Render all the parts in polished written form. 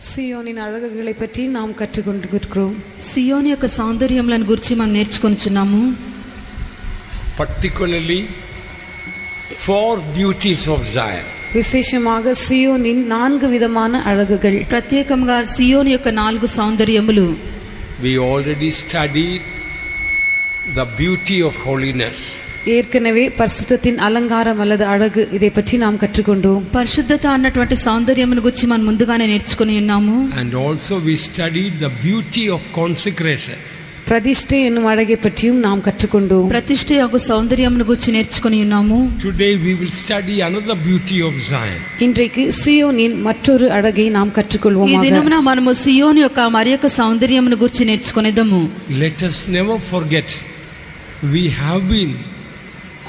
సియోనిన్ అழகுகளை పற்றி நாம் కற்றுకొంటున్నాం. సియోను యొక్క సౌందర్యములను గురించి మనం నేర్చుకొనుచున్నాము. Particularly four beauties of Zion. విశేషமாக సియోనిన్ 4 విధமான అழகுகள். ప్రత్యేకంగా సియోను యొక్క 4 సౌందర్యములు. We already studied the beauty of holiness. ஏற்கனவே பரிசுத்தத்தின் அலங்காரம் அல்லது அழகு இதை பற்றி நாம் கற்றுக்கொண்டோம். పరిశుద్ధత అన్నటువంటి సౌందర్యమును గురించి మనం ముందుగానే నేర్చుకొని ఉన్నాము. And also we studied the beauty of consecration. பிரதிஷ்டை என்னும் அழகை பற்றியும் நாம் கற்றுக்கொண்டோம். ప్రతిష్ఠ యొక్క సౌందర్యమును గురించి నేర్చుకొని ఉన్నాము. Today we will study another beauty of Zion. இன்றைக்கு சியோனின் மற்றொரு அழகை நாம் கற்றுக்கொள்வோம். ఈ దినమున మనము సియోను యొక్క మరియొక సౌందర్యమును గురించి నేర్చుకొనేదము. Let us never forget we have been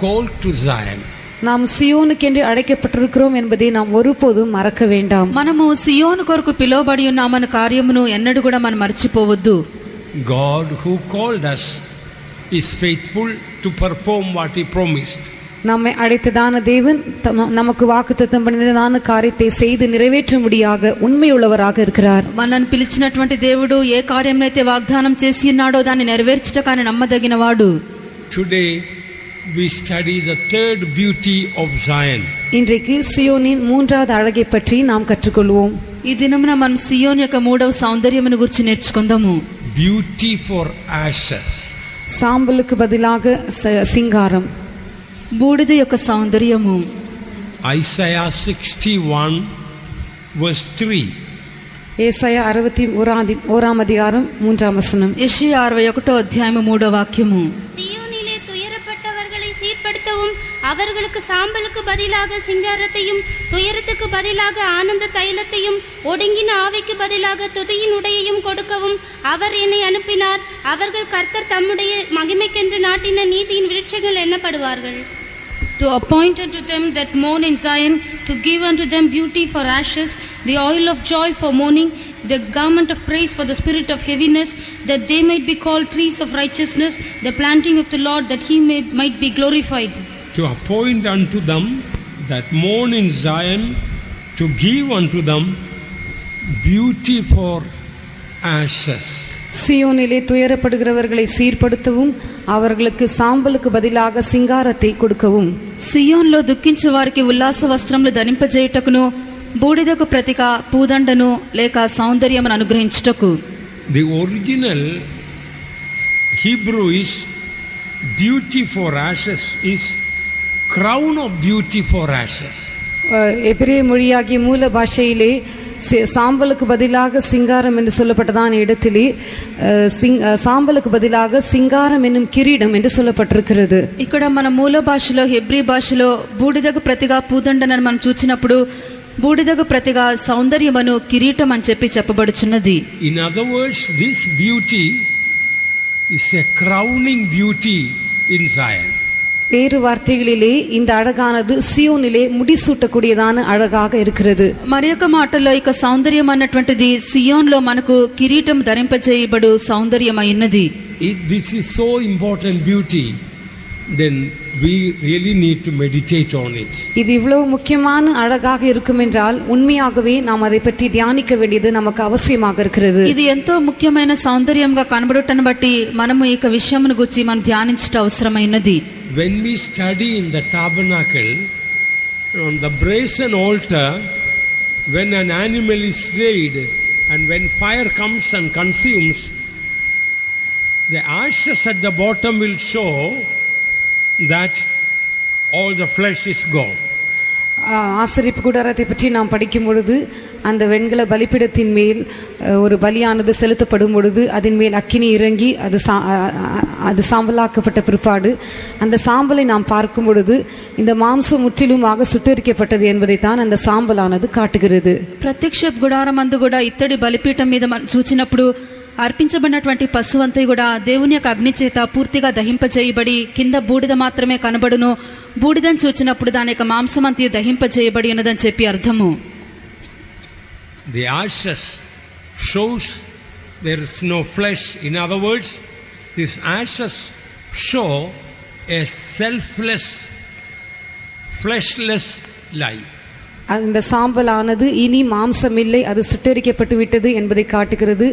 called to Zion. நாம் சியோனுக்கென்று அழைக்கப்பட்டிருக்கிறோம் என்பதை நாம் ஒருபோதும் மறக்க வேண்டாம். మనము సియోను కొరకు పిలువబడి ఉన్నామన్న కార్యమును ఎన్నడూ కూడా మనం మర్చిపోవద్దు. God who called us is faithful to perform what he promised. நம்மை அழைத்ததான தேவன் நமக்கு வாக்குத்தத்தம் பண்ணினதான காரியத்தை செய்து நிறைவேற்றும்படியாக உண்மையுள்ளவராக இருக்கிறார். మనల్ని పిలిచినటువంటి దేవుడు ఏ కార్యమైతే వాగ్దానం చేసి ఉన్నాడో దాన్ని నెరవేర్చటకాని నమ్మదగినవాడు. Today we study the third beauty of Zion. இன்றைக்கு சியோனின் 3வது அழகை பற்றி நாம் கற்றுக்கொள்வோம். ఈ దినమున మనం సియోను యొక్క 3వ సౌందర్యమును గురించి నేర్చుకుందాము. Beauty for ashes. சாம்பலுக்கு பதிலாக சிங்காரம். బూడిద యొక్క సౌందర్యము. Isaiah 61 verse 3. ஏசாயா 61ஆம் அதிகாரம் 3ஆம் வசனம். యెషయా 61వ అధ్యాయము 3వ వాక్యము. சியோனிலே துயரப்பட்டவர்களை சீர்படுத்தவும் அவர்களுக்கு சாம்பலுக்கு பதிலாக சிங்காரத்தையும் துயரத்துக்கு பதிலாக ஆனந்த தைலத்தையும் ஒடுங்கின ஆவிக்கு பதிலாக துதியின் உடையையும் கொடுக்கவும் அவர் என்னை அனுப்பினார். அவர்கள் கர்த்தர் தம்முடைய மகிமைக்கென்று நாட்டின நீதியின் விருட்சங்கள் எண்ணப்படுவார்கள். To appoint unto them that mourn in Zion, to give unto them beauty for ashes, the oil of joy for mourning, the garment of praise for the spirit of heaviness, that they might be called trees of righteousness, the planting of the Lord, that he might be glorified. To appoint unto them that mourn in Zion, to give unto them beauty for ashes. சியோனிலே துயரப்படுகிறவர்களை சீர்படுத்தவும் அவர்களுக்கு சாம்பலுக்கு பதிலாக சிங்காரத்தை கொடுக்கவும். సియోన్లో దుఃఖించే వారికి ఉల్లాస వస్త్రములు ధరింపజేయుటకును బూడిదకు ప్రతిగా పూదండను లేక సౌందర్యమును అనుగ్రహించుటకు. The original Hebrew is beauty for ashes is crown of beauty for ashes. எபிரேய மொழியாகிய மூல பாஷையிலே சாம்பலுக்கு பதிலாக சிங்காரம் என்று சொல்லப்பட்டதான இடத்திலே சாம்பலுக்கு பதிலாக சிங்காரம் என்னும் கிரீடம் என்று சொல்லப்பட்டிருக்கிறது. ఇక్కడ మన మూల భాషలో హెబ్రీ భాషలో బూడిదకు ప్రతిగా పూదండనని మనం చూచినప్పుడు బూడిదకు ప్రతిగా సౌందర్యమును కిరీటం అని చెప్పబడుచున్నది. In other words, this beauty is a crowning beauty in Zion. வேறு வார்த்தைகளிலே இந்த அழகானது சியோனிலே முடிசூட்டக்கூடியதான அழகாக இருக்கிறது. మరియొక మాటల్లో ఇక సౌందర్యం అన్నటువంటిది సియోన్లో మనకు కిరీటం ధరింపజేయబడు సౌందర్యమైనది. If this is so important beauty, then we really need to meditate on it. இது இவ்வளவு முக்கியமான அழகாக இருக்கும் என்றால் உண்மையாகவே நாம் அதை பற்றி தியானிக்க வேண்டியது நமக்கு அவசியமாக இருக்கிறது. ఇది ఎంతో ముఖ్యమైన సౌందర్యంగా కనబడుటను బట్టి మనము ఈ విషయమును గురించి మనం ధ్యానించడం అవసరమైనది. When we study in the tabernacle, on the brazen altar, when an animal is slain and when fire comes and consumes, the ashes at the bottom will show that all the flesh is gone. ஆசரிப்பு கூடாரத்தை பற்றி நாம் படிக்கும் பொழுது அந்த வெண்கல பலிபீடத்தின் மேல் ஒரு பலியானது செலுத்தப்படும் பொழுது அதன் மேல் அக்கினி இறங்கி அது சாம்பலாக்கப்பட்ட பிற்பாடு அந்த சாம்பலை நாம் பார்க்கும் பொழுது இந்த மாம்சம் முற்றிலுமாக சுட்டெரிக்கப்பட்டது என்பதை தான் அந்த சாம்பலானது காட்டுகிறது. ప్రత్యక్ష గుడారం అందు కూడా ఇత్తడి బలిపీఠం మీద మనం చూచినప్పుడు అర్పించబడినటువంటి పశువంతా కూడా దేవుని యొక్క అగ్ని చేత పూర్తిగా దహింపజేయబడి కింద బూడిద మాత్రమే కనబడును. బూడిదని చూచినప్పుడు దాని యొక్క మాంసమంతా దహింపజేయబడి ఉన్నదని చెప్పి అర్థము. The ashes shows there is no flesh. In other words, these ashes show a selfless, fleshless life. அந்த சாம்பலானது இனி மாம்சமில்லை, அது சுட்டெரிக்கப்பட்டு விட்டது என்பதை காட்டுகிறது,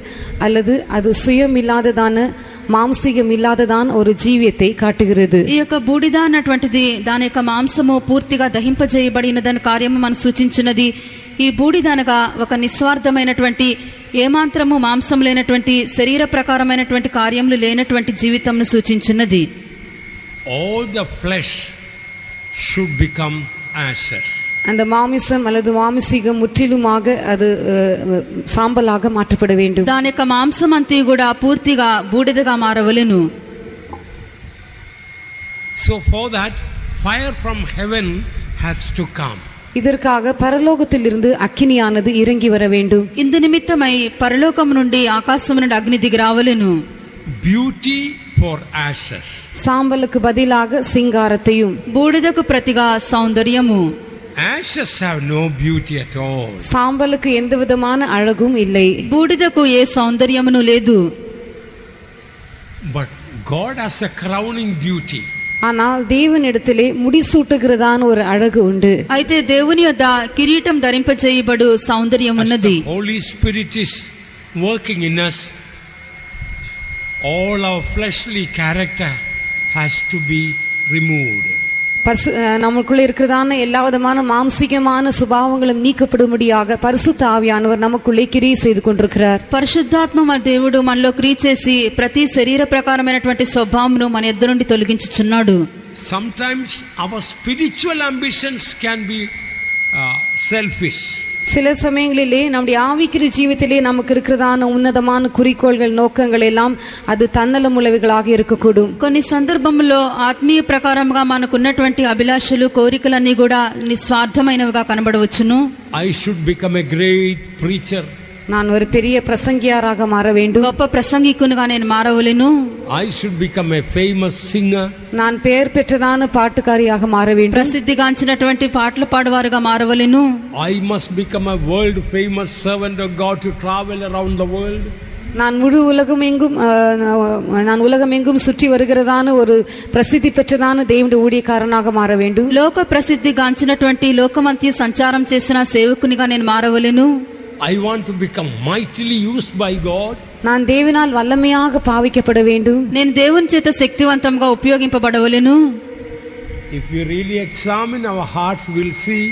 அல்லது அது சுயம் இல்லாததான మాంసికం ఇల్లాదదాన్ ఒక జీవితే కాటుகிறது. ఈ యొక్క బూడిద అన్నటువంటిది దాని యొక్క మాంసము పూర్తిగా దహింపజేయబడినదని కార్యము మనం సూచించినది. ఈ బూడిద అనగా ఒక నిస్వార్థమైనటువంటి ఏమాత్రము మాంసం లేనటువంటి శరీర ప్రకారమైనటువంటి కార్యములు లేనటువంటి జీవితంను సూచించినది. All the flesh should become ashes. அந்த மாமிசம் அல்லது மாமிசீகம் முற்றிலுமாக அது சாம்பலாக மாற்றப்பட வேண்டும். దాని యొక్క మాంసం అంతా కూడా పూర్తిగా బూడిదగా మారవలెను. So for that fire from heaven has to come. இதற்காக பரலோகத்திலிருந்து அக்கினியானது இறங்கி வர வேண்டும். ఇందు నిమిత్తమై పరలోకం నుండి ఆకాశం నుండి అగ్ని దిగి రావలెను. Beauty for ashes. சாம்பலுக்கு பதிலாக சிங்காரத்தையும், బూడిదకు ప్రతిగా సౌందర్యము. Ashes have no beauty at all. சாம்பலுக்கு எந்த விதமான அழகும் இல்லை. బూడిదకు ఏ సౌందర్యమును లేదు. But God has a crowning beauty. ஆனால் தேவனிடத்திலே முடிசூட்டுகிறதான ஒரு அழகு உண்டு. అయితే దేవుని యొద్ద కిరీటం ధరింపజేయబడు సౌందర్యం ఉన్నది. Holy Spirit is working in us. All our fleshly character has to be removed. நமக்குள்ள இருக்கிறதான எல்லா விதமான மாம்சிகமான சுபாவங்களும் நீக்கப்படும்படியாக பரிசுத்த ஆவியானவர் நமக்குள்ளே கிரியை செய்து கொண்டிருக்கிறார். పరిశుద్ధాత్మ మన దేవుడు మనలో క్రియ చేసి ప్రతి శరీర ప్రకారమైనటువంటి స్వభావమును మన యొద్ద నుండి తొలగించుచున్నాడు. Sometimes our spiritual ambitions can be selfish. சில சமயங்களிலே நம்முடைய ஆவிக்குரிய ஜீவித்திலே நமக்கு இருக்கிறதான உன்னதமான குறிக்கோள்கள், நோக்கங்கள் எல்லாம் அது தன்னலம் உள்ளவைகளாக இருக்கக்கூடும். కొన్ని సందర్భంలో ఆత్మీయ ప్రకారంగా మనకున్నటువంటి అభిలాషలు, కోరికలన్నీ కూడా నిస్వార్థమైనవిగా కనబడవచ్చును. I should become a great preacher. நான் ஒரு பெரிய பிரசங்கியாராக மாற வேண்டும். గొప్ప ప్రసంగికునిగా నేను మారవలెను. I should become a famous singer. நான் பெயர் பெற்றதான பாட்டுக்காரியாக மாற வேண்டும். ప్రసిద్ధిగాంచినటువంటి పాటలు పాడవారుగా మారవలెను. I must become a world famous servant of God to travel around the world. நான் முழு உலகம் எங்கும் சுற்றி வருகிறதான ஒரு பிரசித்தி பெற்றதான தேவனுடைய ஊழியக்காரனாக மாற வேண்டும். లోక ప్రసిద్ధిగాంచినటువంటి లోకమంతా సంచారం చేసిన సేవకునిగా నేను మారవలెను. I want to become mightily used by God. நான் தேவனால் வல்லமையாக பாவிக்கப்பட வேண்டும். నేను దేవుని చేత శక్తివంతంగా ఉపయోగింపబడవలెను. If we really examine our hearts, we'll see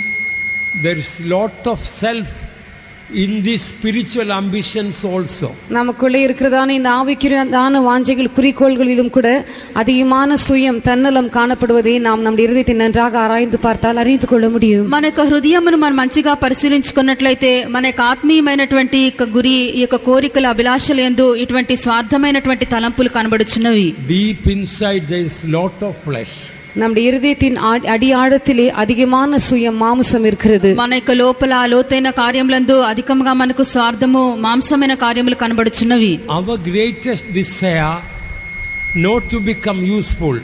there is lot of self in these spiritual ambitions also. நமக்குள்ளே இருக்கிறதான இந்த ஆவிக்குரியதான வாஞ்சைகள், குறிக்கோள்களிலும் கூட அதிகமான சுயம், தன்னலம் காணப்படுவதை நாம் நம்முடைய இருதயத்தை நன்றாக ஆராய்ந்து பார்த்தால் அறிந்து கொள்ள முடியும். మన యొక్క హృదయమును మనం మంచిగా పరిశీలించుకున్నట్లయితే మన యొక్క ఆత్మీయమైనటువంటి గురి, ఈ యొక్క కోరికల, అభిలాషల యందు ఇటువంటి స్వార్థమైనటువంటి తలంపులు కనబడుచున్నవి. Deep inside there is lot of flesh. நம்முடைய இருதயத்தின் அடியாழத்திலே அதிகமான சுயம், மாம்சம் இருக்கிறது. మన యొక్క లోపల లోతైన కార్యములందు అధికంగా మనకు స్వార్థము, మాంసమైన కార్యములు కనబడుచున్నవి. Our greatest desire not to become useful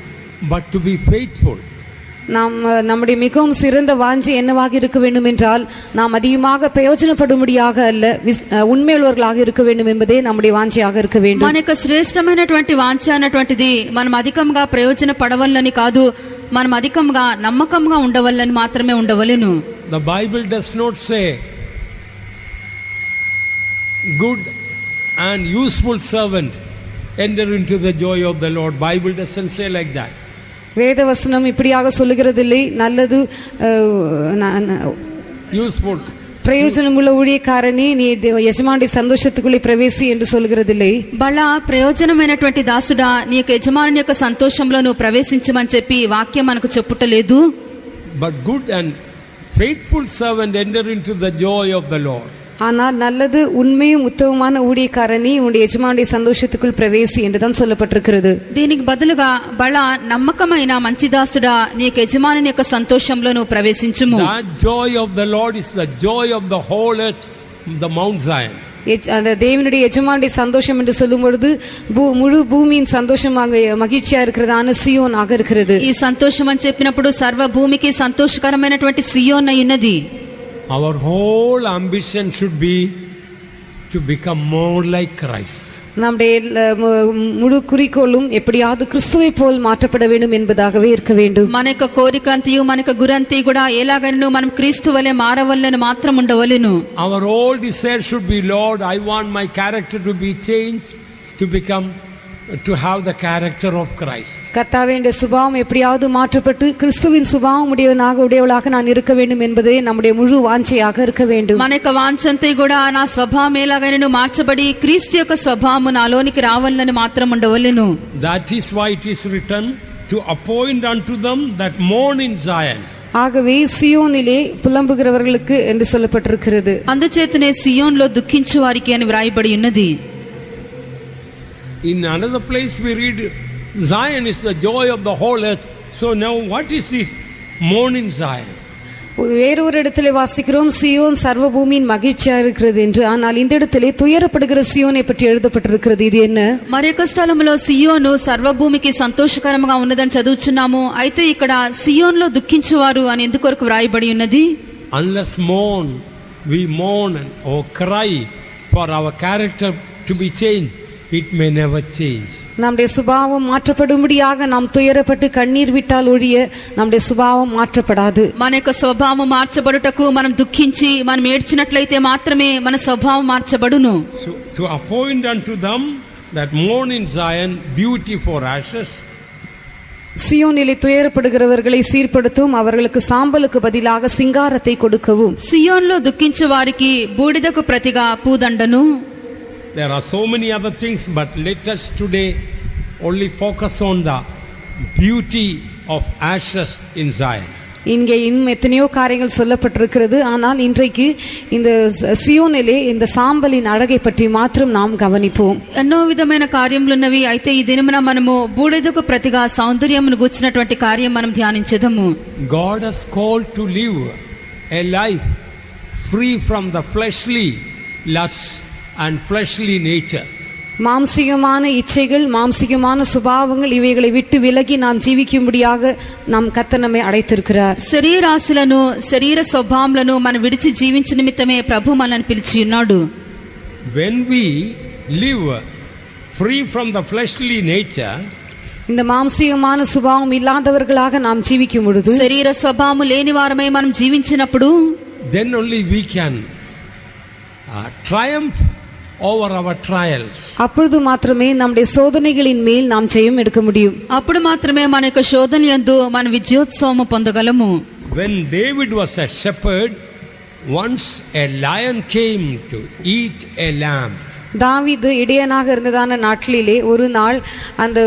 but to be faithful. நம்முடைய மிகவும் சிறந்த வாஞ்சை என்னவாக இருக்க வேண்டும் என்றால், நாம் அதிகமாக பிரயோஜனப்படும்படியாக அல்ல, உண்மையுள்ளவர்களாக இருக்க வேண்டும் என்பதே நம்முடைய வாஞ்சையாக இருக்க வேண்டும். మన యొక్క శ్రేష్టమైనటువంటి వాంఛ అన్నటువంటిది మనం అధికంగా ప్రయోజనపడవలని కాదు, మనం అధికంగా నమ్మకంగా ఉండవలని మాత్రమే ఉండవలెను. The Bible does not say good and useful servant enter into the joy of the Lord. Bible doesn't say like that. வேதவசனம் இப்படியாக சொல்லுகிறதில்லை. நல்லது, useful, பிரயோஜனமுள்ள ஊழியக்காரனே நீ యజమాని సంతోషத்துக்குள்ளே ప్రవేశి என்று சொல்லுகிறதில்லை. బల ప్రయోజనమైనటువంటి దాసుడా నీ యొక్క యజమాని యొక్క సంతోషంలో నువ్వు ప్రవేశించమని చెప్పి వాక్యం మనకు చెప్పుటలేదు. but good and faithful servant enter into the joy of the Lord. ஆனால் நல்லது, உண்மையும் உத்தமமான ஊழியக்காரனே உன்னுடைய యజమాని సంతోషத்துக்குள் ప్రవేశి என்று தான் சொல்லப்பட்டிருக்கிறது. దీనికి బదులుగా బల నమ్మకమైన మంచి దాసుడా నీ యొక్క యజమాని యొక్క సంతోషంలో నువ్వు ప్రవేశించుము. That joy of the Lord is the joy of the whole earth, the Mount Zion. அந்த தேவனுடைய యజమాని சந்தோஷம் என்று சொல்லும் பொழுது முழு பூமியின் சந்தோஷமாக, மகிழ்ச்சியா இருக்கிறதான సియోనాக இருக்கிறது. ఈ సంతోషం అని చెప్పినప్పుడు సర్వ భూమికి సంతోషకరమైనటువంటి సియోన్ అయ్యున్నది. Our whole ambition should be to become more like Christ. நம்முடைய முழு குறிக்கோளும் எப்படியாவது கிறிஸ்துவை போல் மாற்றப்பட வேண்டும் என்பதாகவே இருக்க வேண்டும். మన యొక్క కోరిక అంతయు మన యొక్క గురంతి కూడా ఎలాగైనా మనం క్రీస్తు వలె మారవలెను మాత్రం ఉండవలెను. Our whole desire should be, Lord, I want my character to be changed to have the character of Christ. கர்த்தாவே, இந்த சுபாவம் எப்படியாவது மாற்றப்பட்டு கிறிஸ்துவின் சுபாவம் உடையவளாக நான் இருக்க வேண்டும் என்பதே நம்முடைய முழு வாஞ்சையாக இருக்க வேண்டும். మన యొక్క వాంఛంతే కూడా నా స్వభావం ఎలాగైనా మార్చబడి క్రీస్తు యొక్క స్వభావము నాలోనికి రావాలని మాత్రం ఉండవలెను. That is why it is written to appoint unto them that mourn in Zion. ஆகவே சியோனிலே புலம்புகிறவர்களுக்கு என்று சொல்லப்பட்டிருக்கிறது. అందుచేతనే సియోన్లో దుఃఖించు వారికి అని వ్రాయబడి ఉన్నది. In another place we read Zion is the joy of the whole earth. So now what is this mourn in Zion? வேறொரு இடத்திலே வாசிக்கிறோம் சியோன் சர்வ பூமியின் மகிழ்ச்சியா இருக்கிறது என்று. ஆனால் இந்த இடத்திலே துயரப்படுகிற சியோனை பற்றி எழுதப்பட்டிருக்கிறது. இது என்ன? మరొక స్థలంలో సియోను సర్వభూమికి సంతోషకరంగా ఉన్నదని చదువుచున్నాము. అయితే ఇక్కడ సియోన్లో దుఃఖించువారు అని ఎందుకొరకు వ్రాయబడి ఉన్నది? Unless we mourn or cry for our character to be changed, it may never change. நம்முடைய சுபாவம் மாற்றப்படும்படியாக நாம் துயரப்பட்டு கண்ணீர் விட்டால் ஒழிய நம்முடைய சுபாவம் மாற்றப்படாது. మన యొక్క స్వభావం మార్చబడుటకు మనం దుఃఖించి మనం ఏడ్చినట్లయితే మాత్రమే మన స్వభావం మార్చబడును. So to appoint unto them that mourn in Zion beauty for ashes. சியோனிலே துயரப்படுகிறவர்களை சீர்படுத்தும், அவர்களுக்கு சாம்பலுக்கு பதிலாக சிங்காரத்தை கொடுக்கவும். సియోన్లో దుఃఖించు వారికి బూడిదకు ప్రతిగా పూదండను. There are so many other things, but let us today only focus on the beauty of ashes in Zion. இங்கே இன்னும் எத்தனையோ காரியங்கள் சொல்லப்பட்டிருக்கிறது. ஆனால் இன்றைக்கு இந்த சியோனிலே இந்த சாம்பலின் அழகை பற்றி மாத்திரம் நாம் கவனிப்போம். ఎన్నో విధమైన కార్యములున్నవి. అయితే ఈ దినమున మనము బూడిదకు ప్రతిగా సౌందర్యమును గూర్చినటువంటి కార్యం మనం ధ్యానించెదము. God has called to live a life free from the fleshly lusts and fleshly nature. மாம்சிகமான இச்சைகள், மாம்சிகமான சுபாவங்கள் இவைகளை விட்டு விலகி நாம் ஜீவிக்கும்படியாக நாம் கர்த்தர் நம்மை அழைத்திருக்கிறார். శరీరాశలను శరీర స్వభావములను మనం విడిచి జీవించ నిమిత్తమే ప్రభు మనల్ని పిలిచి ఉన్నాడు. When we live free from the fleshly nature, இந்த மாம்சிகமான சுபாவம் இல்லாதவர்களாக நாம் ஜீவிக்கும் பொழுது, శరీర స్వభావము లేని వారమై మనం జీవించినప్పుడు, then only we can triumph over our trials. அப்பொழுது மாத்திரமே நம்முடைய சோதனைகளின் மேல் நாம் ஜெயம் எடுக்க முடியும். అప్పుడు మాత్రమే మన యొక్క శోధనయందు మన విజయోత్సవము పొందగలము. When David was a shepherd, once a lion came to eat a lamb. தாவீது இடையனாக இருந்ததான நாட்களிலே ஒரு நாள் அந்த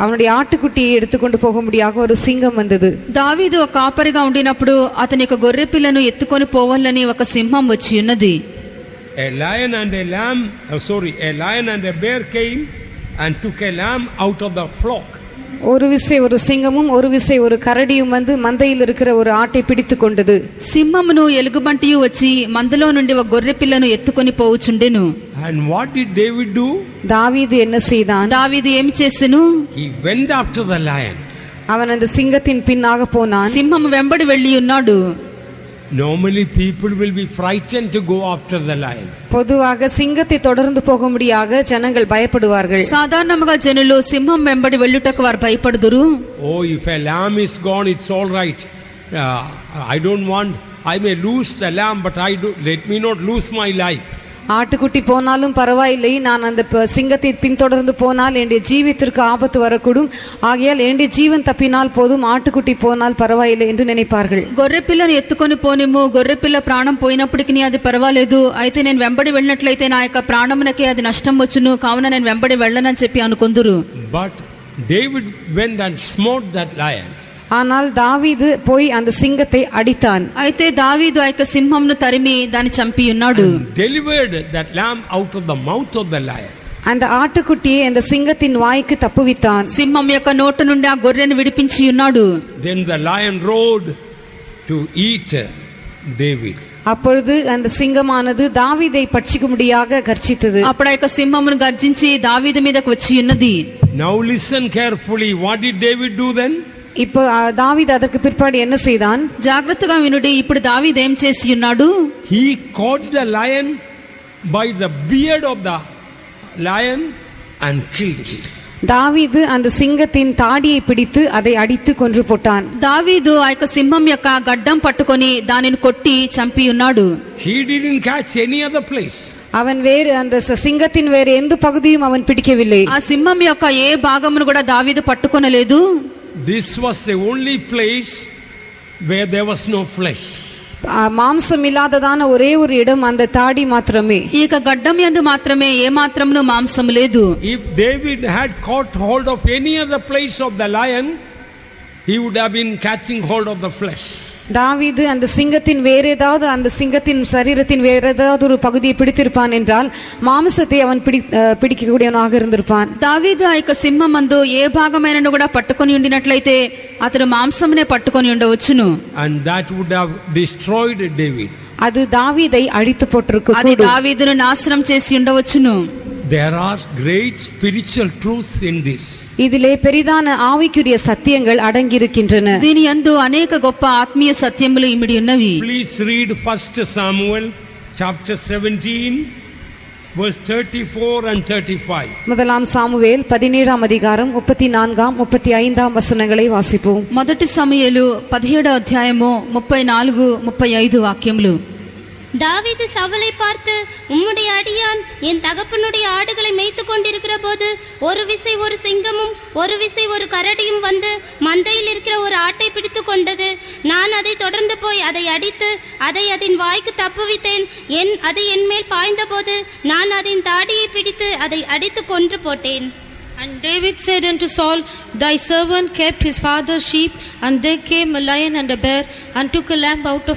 அவனுடைய ஆட்டுக்குட்டியை எடுத்துக்கொண்டு போகும்படியாக ஒரு சிங்கம் வந்தது. దావీదు ఒక కాపరిగా ఉండినప్పుడు అతని యొక్క గొర్రె పిల్లను ఎత్తుకొని పోవాలని ఒక సింహం వచ్చి ఉన్నది. A lion and a bear came and took a lamb out of the flock. ஒரு விசை ஒரு சிங்கமும் ஒரு விசை ஒரு கரடியும் வந்து மந்தையில் இருக்கிற ஒரு ஆட்டை பிடித்து கொண்டது. సింహమును ఎలుగుబంటియు వచ్చి మందలో నుండి ఒక గొర్రె పిల్లను ఎత్తుకొని పోవుచుండెను. And what did David do? தாவீது என்ன செய்தான்? దావీదు ఏమి చేసెను? He went after the lion. அவன் அந்த சிங்கத்தின் பின்னாக போனான். సింహం వెంబడి వెళ్ళి ఉన్నాడు. Normally people will be frightened to go after the lion. பொதுவாக சிங்கத்தை தொடர்ந்து போகும்படியாக ஜனங்கள் பயப்படுவார்கள். సాధారణంగా జనులు సింహం వెంబడి వెళ్ళుటకు వారు భయపడుదురు. Oh, if a lamb is gone, it's all right. I don't want, I may lose the lamb, but let me not lose my life. ஆட்டுக்குட்டி போனாலும் பரவாயில்லை, நான் அந்த சிங்கத்தை பின்தொடர்ந்து போனால் என்னுடைய ஜீவித்திற்கு ஆபத்து வரக்கூடும், ஆகையால் என்னுடைய ஜீவன் தப்பினால் போதும், ஆட்டுக்குட்டி போனால் பரவாயில்லை என்று நினைப்பார்கள். గొర్రె పిల్లను ఎత్తుకొని పోనిము, గొర్రె పిల్ల ప్రాణం పోయినప్పటికీ అది పర్వాలేదు, అయితే నేను వెంబడి వెళ్ళినట్లయితే నా యొక్క ప్రాణమునకే అది నష్టం వచ్చును, కావున నేను వెంబడి వెళ్ళనని చెప్పి అనుకొందురు. But David went and smote that lion. ஆனால் தாவீது போய் அந்த சிங்கத்தை அடித்தான். అయితే దావీదు ఆ యొక్క సింహంను తరిమి దాన్ని చంపి ఉన్నాడు. Delivered that lamb out of the mouth of the lion. அந்த ஆட்டுக்குட்டியை அந்த சிங்கத்தின் வாய்க்கு தப்புவித்தான். సింహం యొక్క నోట నుండి ఆ గొర్రెను విడిపించి ఉన్నాడు. Then the lion roared to eat David. அப்பொழுது அந்த சிங்கமானது தாவீதை பட்சிக்கும்படியாக கர்ஜித்தது. అప్పుడు ఆ యొక్క సింహమును గర్జించి దావీదు మీదకు వచ్చి ఉన్నది. Now listen carefully. What did David do then? இப்போ தாவீது அதற்கு பிற்பாடு என்ன செய்தான்? జాగ్రత్తగా వినుడి. ఇప్పుడు దావీదు ఏం చేసి ఉన్నాడు? He caught the lion by the beard of the lion and killed him. దావీదు அந்த சிங்கத்தின் தாடியை பிடித்து அதை அடித்து கொன்று போட்டான். దావీదు ఆ యొక్క సింహం యొక్క గడ్డం పట్టుకొని దానిని కొట్టి చంపి ఉన్నాడు. He didn't catch any other place. அவன் வேறு அந்த சிங்கத்தின் வேறு எந்த பகுதியும் அவன் பிடிக்கவில்லை. ఆ సింహం యొక్క ఏ భాగమును కూడా దావీదు పట్టుకొనలేదు. This was the only place where there was no flesh. மாம்சம் இல்லாததான ஒரே ஒரு இடம் அந்த தாடி மாத்திரமே. ఈ యొక్క గడ్డం యందు మాత్రమే ఏ మాత్రమును మాంసం లేదు. If David had caught hold of any other place of the lion, he would have been catching hold of the flesh. தாவீது அந்த சிங்கத்தின் வேற ஏதாவது அந்த சிங்கத்தின் சரீரத்தின் வேற ஏதாவது ஒரு பகுதியை பிடித்திருப்பான் என்றால் மாம்சத்தை அவன் பிடிக்கக்கூடியவனாக இருந்திருப்பான். దావీదు ఆ యొక్క సింహం మందు ఏ భాగమైనను కూడా పట్టుకొని ఉండినట్లయితే అతడు మాంసమునే పట్టుకొని ఉండవచ్చును. And that would have destroyed David. அது தாவீதை అழித்து போட்டிருக்கும். అది దావీదును నాశనం చేసి ఉండవచ్చును. There are great spiritual truths in this. இதிலே பெரிதான ஆவிக்குரிய சத்தியங்கள் அடங்கி இருக்கின்றன. దీని యందు అనేక గొప్ప ఆత్మీయ సత్యములు ఇమిడి ఉన్నవి. Please read 1 Samuel chapter 17 verse 34 and 35. முதலாம் சாமுவேல் 17ஆம் அதிகாரம் 34ஆம் 35ஆம் வசனங்களை வாசிப்போம். మొదటి సమూయేలు 17వ అధ్యాయము 34 35 వాక్యములు. தாவீது சவுலை பார்த்து, உம்முடைய அடியான் என் தகப்பனுடைய ஆடுகளை மேய்த்து கொண்டிருக்கிற போது ஒரு விசை ஒரு சிங்கமும் ஒரு விசை ஒரு கரடியும் வந்து மந்தையில் இருக்கிற ஒரு ஆட்டை பிடித்து கொண்டது. நான் அதை தொடர்ந்து போய் அதை அடித்து அதை அதன் வாய்க்கு தப்புவித்தேன். அது என் மேல் பாய்ந்த போது நான் அதன் தாடியை பிடித்து அதை அடித்து கொன்று போட்டேன். And David said unto Saul, Thy servant kept his father's sheep, and there came a lion and a bear, and took a lamb out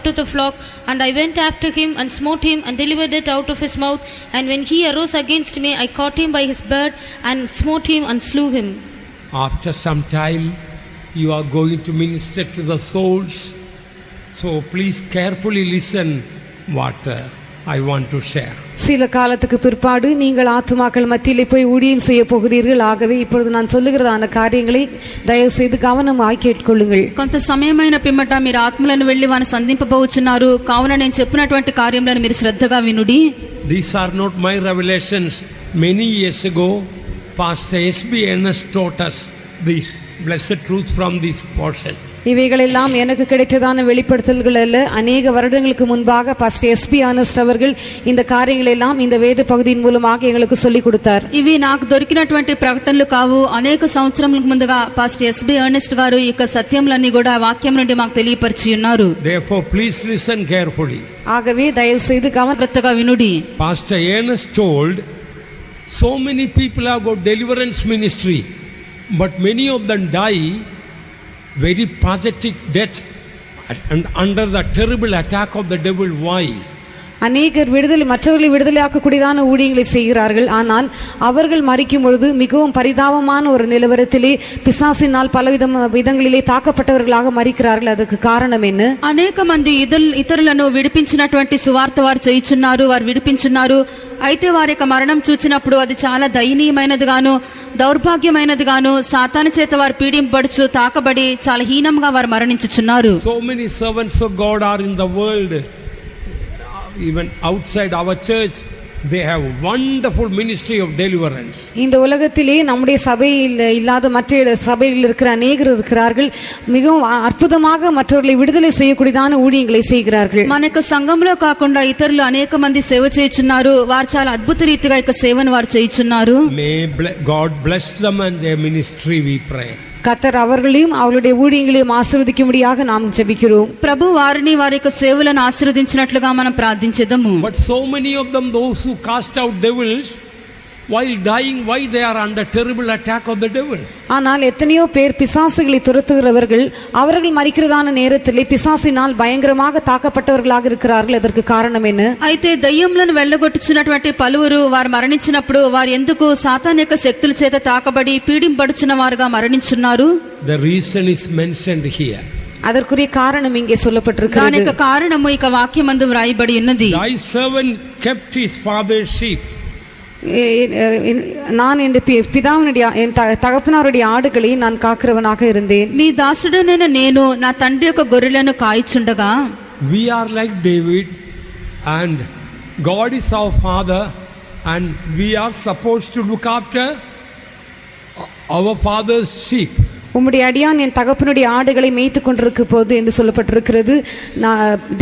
of the flock, and I went after him, and smote him, and delivered it out of his mouth. And when he arose against me, I caught him by his beard, and smote him, and slew him. After some time, you are going to minister to the souls, so please carefully listen what I want to share. சில காலத்துக்கு பிற்பாடு நீங்கள் ஆத்துமாக்கள் மத்தியிலே போய் ஊழியம் செய்ய போகிறீர்கள். ஆகவே இப்பொழுது நான் சொல்லுகிறதான காரியங்களை దయவு செய்து கவனமாய் கேட்டுக்கொள்ளுங்கள். కొంత సమయమైన పిమ్మట మీరు ఆత్మలను వెళ్లి వారిని సంధింపబోచున్నారు. కావున నేను చెప్పినటువంటి కార్యములను మీరు శ్రద్ధగా వినుడి. These are not my revelations. Many years ago, Pastor S.B. Ernest taught us this blessed truth from this portion. இவைகளெல்லாம் எனக்கு கிடைத்ததான வெளிப்படுத்தல்கள் அல்ல. அநேக வருடங்களுக்கு முன்பாக பாஸ்டர் எஸ்பி ஆனஸ்ட் அவர்கள் இந்த காரியங்களை எல்லாம் இந்த வேத பகுதியின் மூலமாக எங்களுக்கு சொல்லிக் கொடுத்தார். ఇవి నాకు దొరికినటువంటి ప్రకటనలు కావు. అనేక సంవత్సరములకు ముందుగా పాస్టర్ ఎస్బి ఎర్నెస్ట్ గారు ఈ యొక్క సత్యములన్నీ కూడా వాక్యం నుండి మాకు తెలియపరిచి ఉన్నారు. Therefore, please listen carefully. ஆகவே தயவு செய்து జాగ్రత్తగా వినుడి. Pastor Ernest told, so many people have got deliverance ministry, but many of them die very pathetic death and under the terrible attack of the devil. Why? அநேகர் மற்றவர்களை விடுதலையாக்கக்கூடியதான ஊழியங்களை செய்கிறார்கள். ஆனால் அவர்கள் மரிக்கும் பொழுது மிகவும் பரிதாபமான ஒரு நிலவரத்திலே பிசாசினால் விதங்களிலே தாக்கப்பட்டவர்களாக மரிக்கிறார்கள். அதற்கு காரணம் என்ன? అనేక మంది ఇతరులను విడిపించినటువంటి సువార్త వారు చేయుచున్నారు, వారు విడిపించున్నారు. అయితే వారి యొక్క మరణం చూచినప్పుడు అది చాలా దయనీయమైనది గాను, దౌర్భాగ్యమైనది గాను, సాతాను చేత వారు పీడింపబడుచు తాకబడి చాలా హీనంగా వారు మరణించుచున్నారు. So many servants of God are in the world, even outside our church. They have wonderful ministry of deliverance. இந்த உலகத்திலே நம்முடைய சபையில் இல்லாத மற்ற சபையில் இருக்கிற அநேகர் இருக்கிறார்கள். மிகவும் அற்புதமாக மற்றவர்களை விடுதலை செய்யக்கூடியதான ஊழியங்களை செய்கிறார்கள். మన యొక్క సంఘంలో కాకుండా ఇతరులు అనేక మంది సేవ చేయుచున్నారు. వారు చాలా అద్భుత రీతిగా యొక్క సేవను వారు చేయుచున్నారు. May God bless them and their ministry, we pray. கர்த்தர் அவர்களையும் அவருடைய ஊழியங்களையும் ஆசீர்வதிக்கும்படியாக நாம் ஜெபிக்கிறோம். ప్రభు వారిని వారి యొక్క సేవలను ఆశీర్వదించినట్లుగా మనం ప్రార్థించెదము. But so many of them, those who cast out devils, while dying, why they are under terrible attack of the devil? ஆனால் எத்தனையோ பேர் பிசாசுகளை துரத்துகிறவர்கள் அவர்கள் மரிக்கிறதான நேரத்திலே பிசாசினால் பயங்கரமாக தாக்கப்பட்டவர்களாக இருக்கிறார்கள். அதற்கு காரணம் என்ன? అయితే దయ్యములను వెళ్ళగొట్టుచున్నటువంటి పలువురు వారు మరణించినప్పుడు వారు ఎందుకు సాతాను యొక్క శక్తుల చేత తాకబడి పీడింపబడుచున్న వారుగా మరణించున్నారు? The reason is mentioned here. அதற்குரிய காரணம் இங்கே சொல்லப்பட்டிருக்கிறது. దానికి కారణము ఇక వాక్యమందు వ్రాయబడి ఉన్నది. Thy servant kept his father's sheep. நான் என் பிதாவினுடைய என் தகப்பனாருடைய ஆடுகளை நான் காக்கிறவனாக இருந்தேன். మీ దాసుడనైన నేను నా తండ్రి యొక్క గొర్రెలను కాయిచుండగా. We are like David, and God is our father, and we are supposed to look after our father's sheep. உம்முடைய அடியான் என் தகப்பனுடைய ஆடுகளை மேய்த்து கொண்டிருக்க போது என்று சொல்லப்பட்டிருக்கிறது.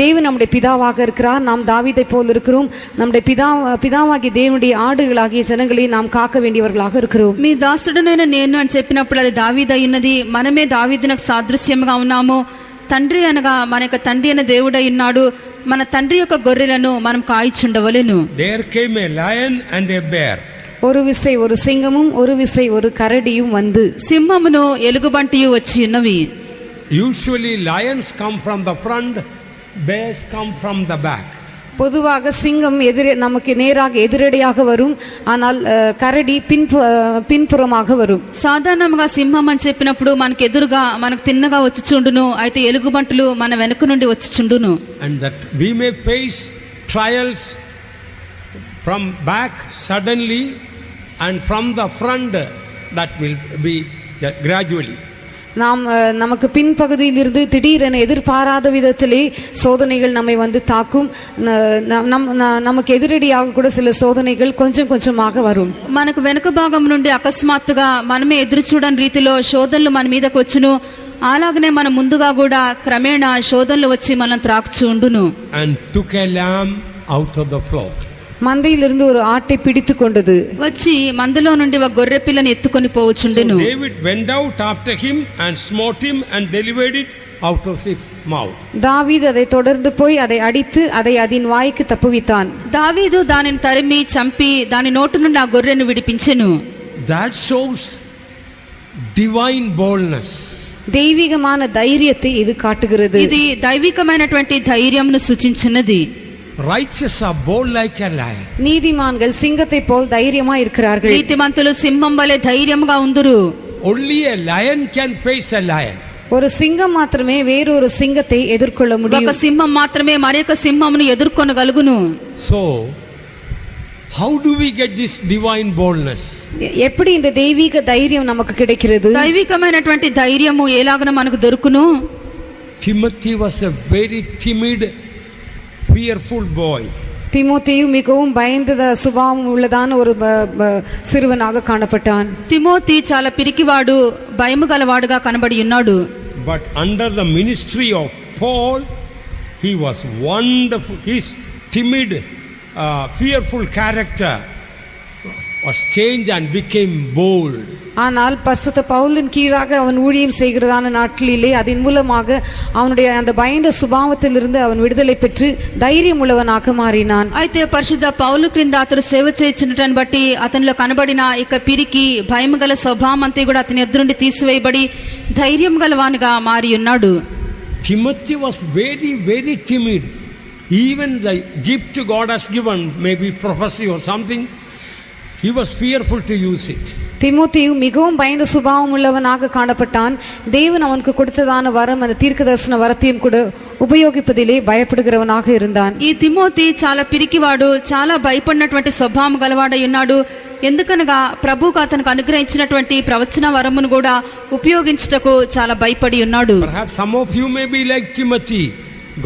தேவன் நம்முடைய பிதாவாக இருக்கிறார், நாம் தாவீதை போல் இருக்கிறோம். நம்முடைய పిதாవాగి దేవుడి ఆడుగలాగియ జనங்களை நாம் కాక వేண்டிయవర్లాగా இருக்கிறோம். మీ దాసుడనైన నేను అని చెప్పినప్పుడు అది దావీదై ఉన్నది. మనమే దావీదునకు సాదృశ్యంగా ఉన్నాము. తండ్రి అనగా మన యొక్క తండ్రి అయిన దేవుడై ఉన్నాడు. మన తండ్రి యొక్క గొర్రెలను మనం కాయిచుండవలెను. There came a lion and a bear. ஒரு விசை ஒரு சிங்கமும் ஒரு விசை ஒரு கரடியும் வந்து, సింహమును ఎలుగుబంటియు వచ్చి ఉన్నవి. Usually lions come from the front, bears come from the back. பொதுவாக சிங்கம் நமக்கு நேராக எதிரடியாக வரும், ஆனால் கரடி பின்புறமாக வரும். సాధారణంగా సింహం అని చెప్పినప్పుడు మనకు ఎదురుగా మనకు తిన్నగా వచ్చిచుండును, అయితే ఎలుగుబంటులు మన వెనుక నుండి వచ్చిచుండును. And that we may face trials from back suddenly and from the front, that will be gradually. நாம் நமக்கு பின்பகுதியில் இருந்து திடீரென எதிர்பாராத விதத்திலே சோதனைகள் நம்மை வந்து தாக்கும். நமக்கு எதிரடியாக கூட சில சோதனைகள் கொஞ்சம் கொஞ்சமாக வரும். మనకు వెనుక భాగం నుండి అకస్మాత్తుగా మనమే ఎదురు చూడని రీతిలో శోధనలు మన మీదకు వచ్చును. అలాగనే మన ముందుగా కూడా క్రమేణా శోధనలు వచ్చి మనం త్రాకుచూ ఉండును. And took a lamb out of the flock. మందయిలిருந்து ஒரு ஆட்டை பிடித்து கொண்டது, వచ్చి మందలో నుండి ఒక గొర్రె పిల్లని ఎత్తుకొని పోవచుండెను. So David went out after him and smote him and delivered it out of his mouth. தாவீது அதை தொடர்ந்து போய் அதை அடித்து அதை அதன் வாய்க்கு தப்புவித்தான். దావీదు దానిని తరిమి చంపి దాని నోటి నుండి ఆ గొర్రెను విడిపించెను. That shows divine boldness. தெய்வீகமான தைரியத்தை இது காட்டுகிறது. ఇది దైవికమైనటువంటి ధైర్యంను సూచించున్నది. Righteous are bold like a lion. நீதிமான்கள் சிங்கத்தை போல் தைரியமா இருக்கிறார்கள். నీతిమంతులు సింహం వలె ధైర్యంగా ఉందురు. Only a lion can face a lion. ஒரு சிங்கம் மாத்திரமே வேறொரு சிங்கத்தை எதிர்கொள்ள ఒక முடியும். సింహం మాత్రమే మరొక సింహమును ఎదుర్కొనగలుగును. So how do we get this divine boldness? எப்படி இந்த தெய்வீக தைரியம் நமக்கு கிடைக்கிறது? దైవికమైనటువంటి ధైర్యము ఎలాగన మనకు దొరుకును? Timothy was a very timid, fearful boy. தீமோத்தேயு மிகவும் பயந்த சுபாவம் உள்ளதான ஒரு சிறுவனாக காணப்பட்டான். తిమోతి చాలా పిరికివాడు, భయము గలవాడుగా కనబడి ఉన్నాడు. But under the ministry of Paul, he was wonderful. His timid, fearful character was changed and became bold. ஆனால் பரிசுத்த பவுலின் கீழாக அவன் ஊழியம் செய்கிறதான நாட்களிலே அதன் மூலமாக அவனுடைய அந்த பயந்த சுபாவத்திலிருந்து அவன் விடுதலை பெற்று தைரியம் உள்ளவனாக மாறினான். అయితే పరిశుద్ధ పౌలు క్రింద అతడు సేవ చేయుచుండటం బట్టి అతనిలో కనబడిన ఇక పిరికి భయము గల స్వభావం అంతా కూడా అతని ఎదురు నుండి తీసివేయబడి ధైర్యం గలవానిగా మారి ఉన్నాడు. Timothy was very, very timid. Even the gift God has given, maybe prophecy or something, he was fearful to use it. தீமோத்தேயு மிகவும் பயந்த சுபாவம் உள்ளவனாக காணப்பட்டான். தேவன் அவனுக்கு கொடுத்ததான வரம் அந்த தீர்க்கதரிசன வரத்தையும் கூட ఉపయోగిపదిలే భయపడుகிறவனாக இருந்தான். ఈ తిమోతి చాలా పిరికివాడు, చాలా భయపడినటువంటి స్వభావం గలవాడై ఉన్నాడు. ఎందుకనగా ప్రభువుకు అతనికి అనుగ్రహించినటువంటి ప్రవచన వరమును కూడా ఉపయోగించుటకు చాలా భయపడి ఉన్నాడు. Perhaps some of you may be like Timothy.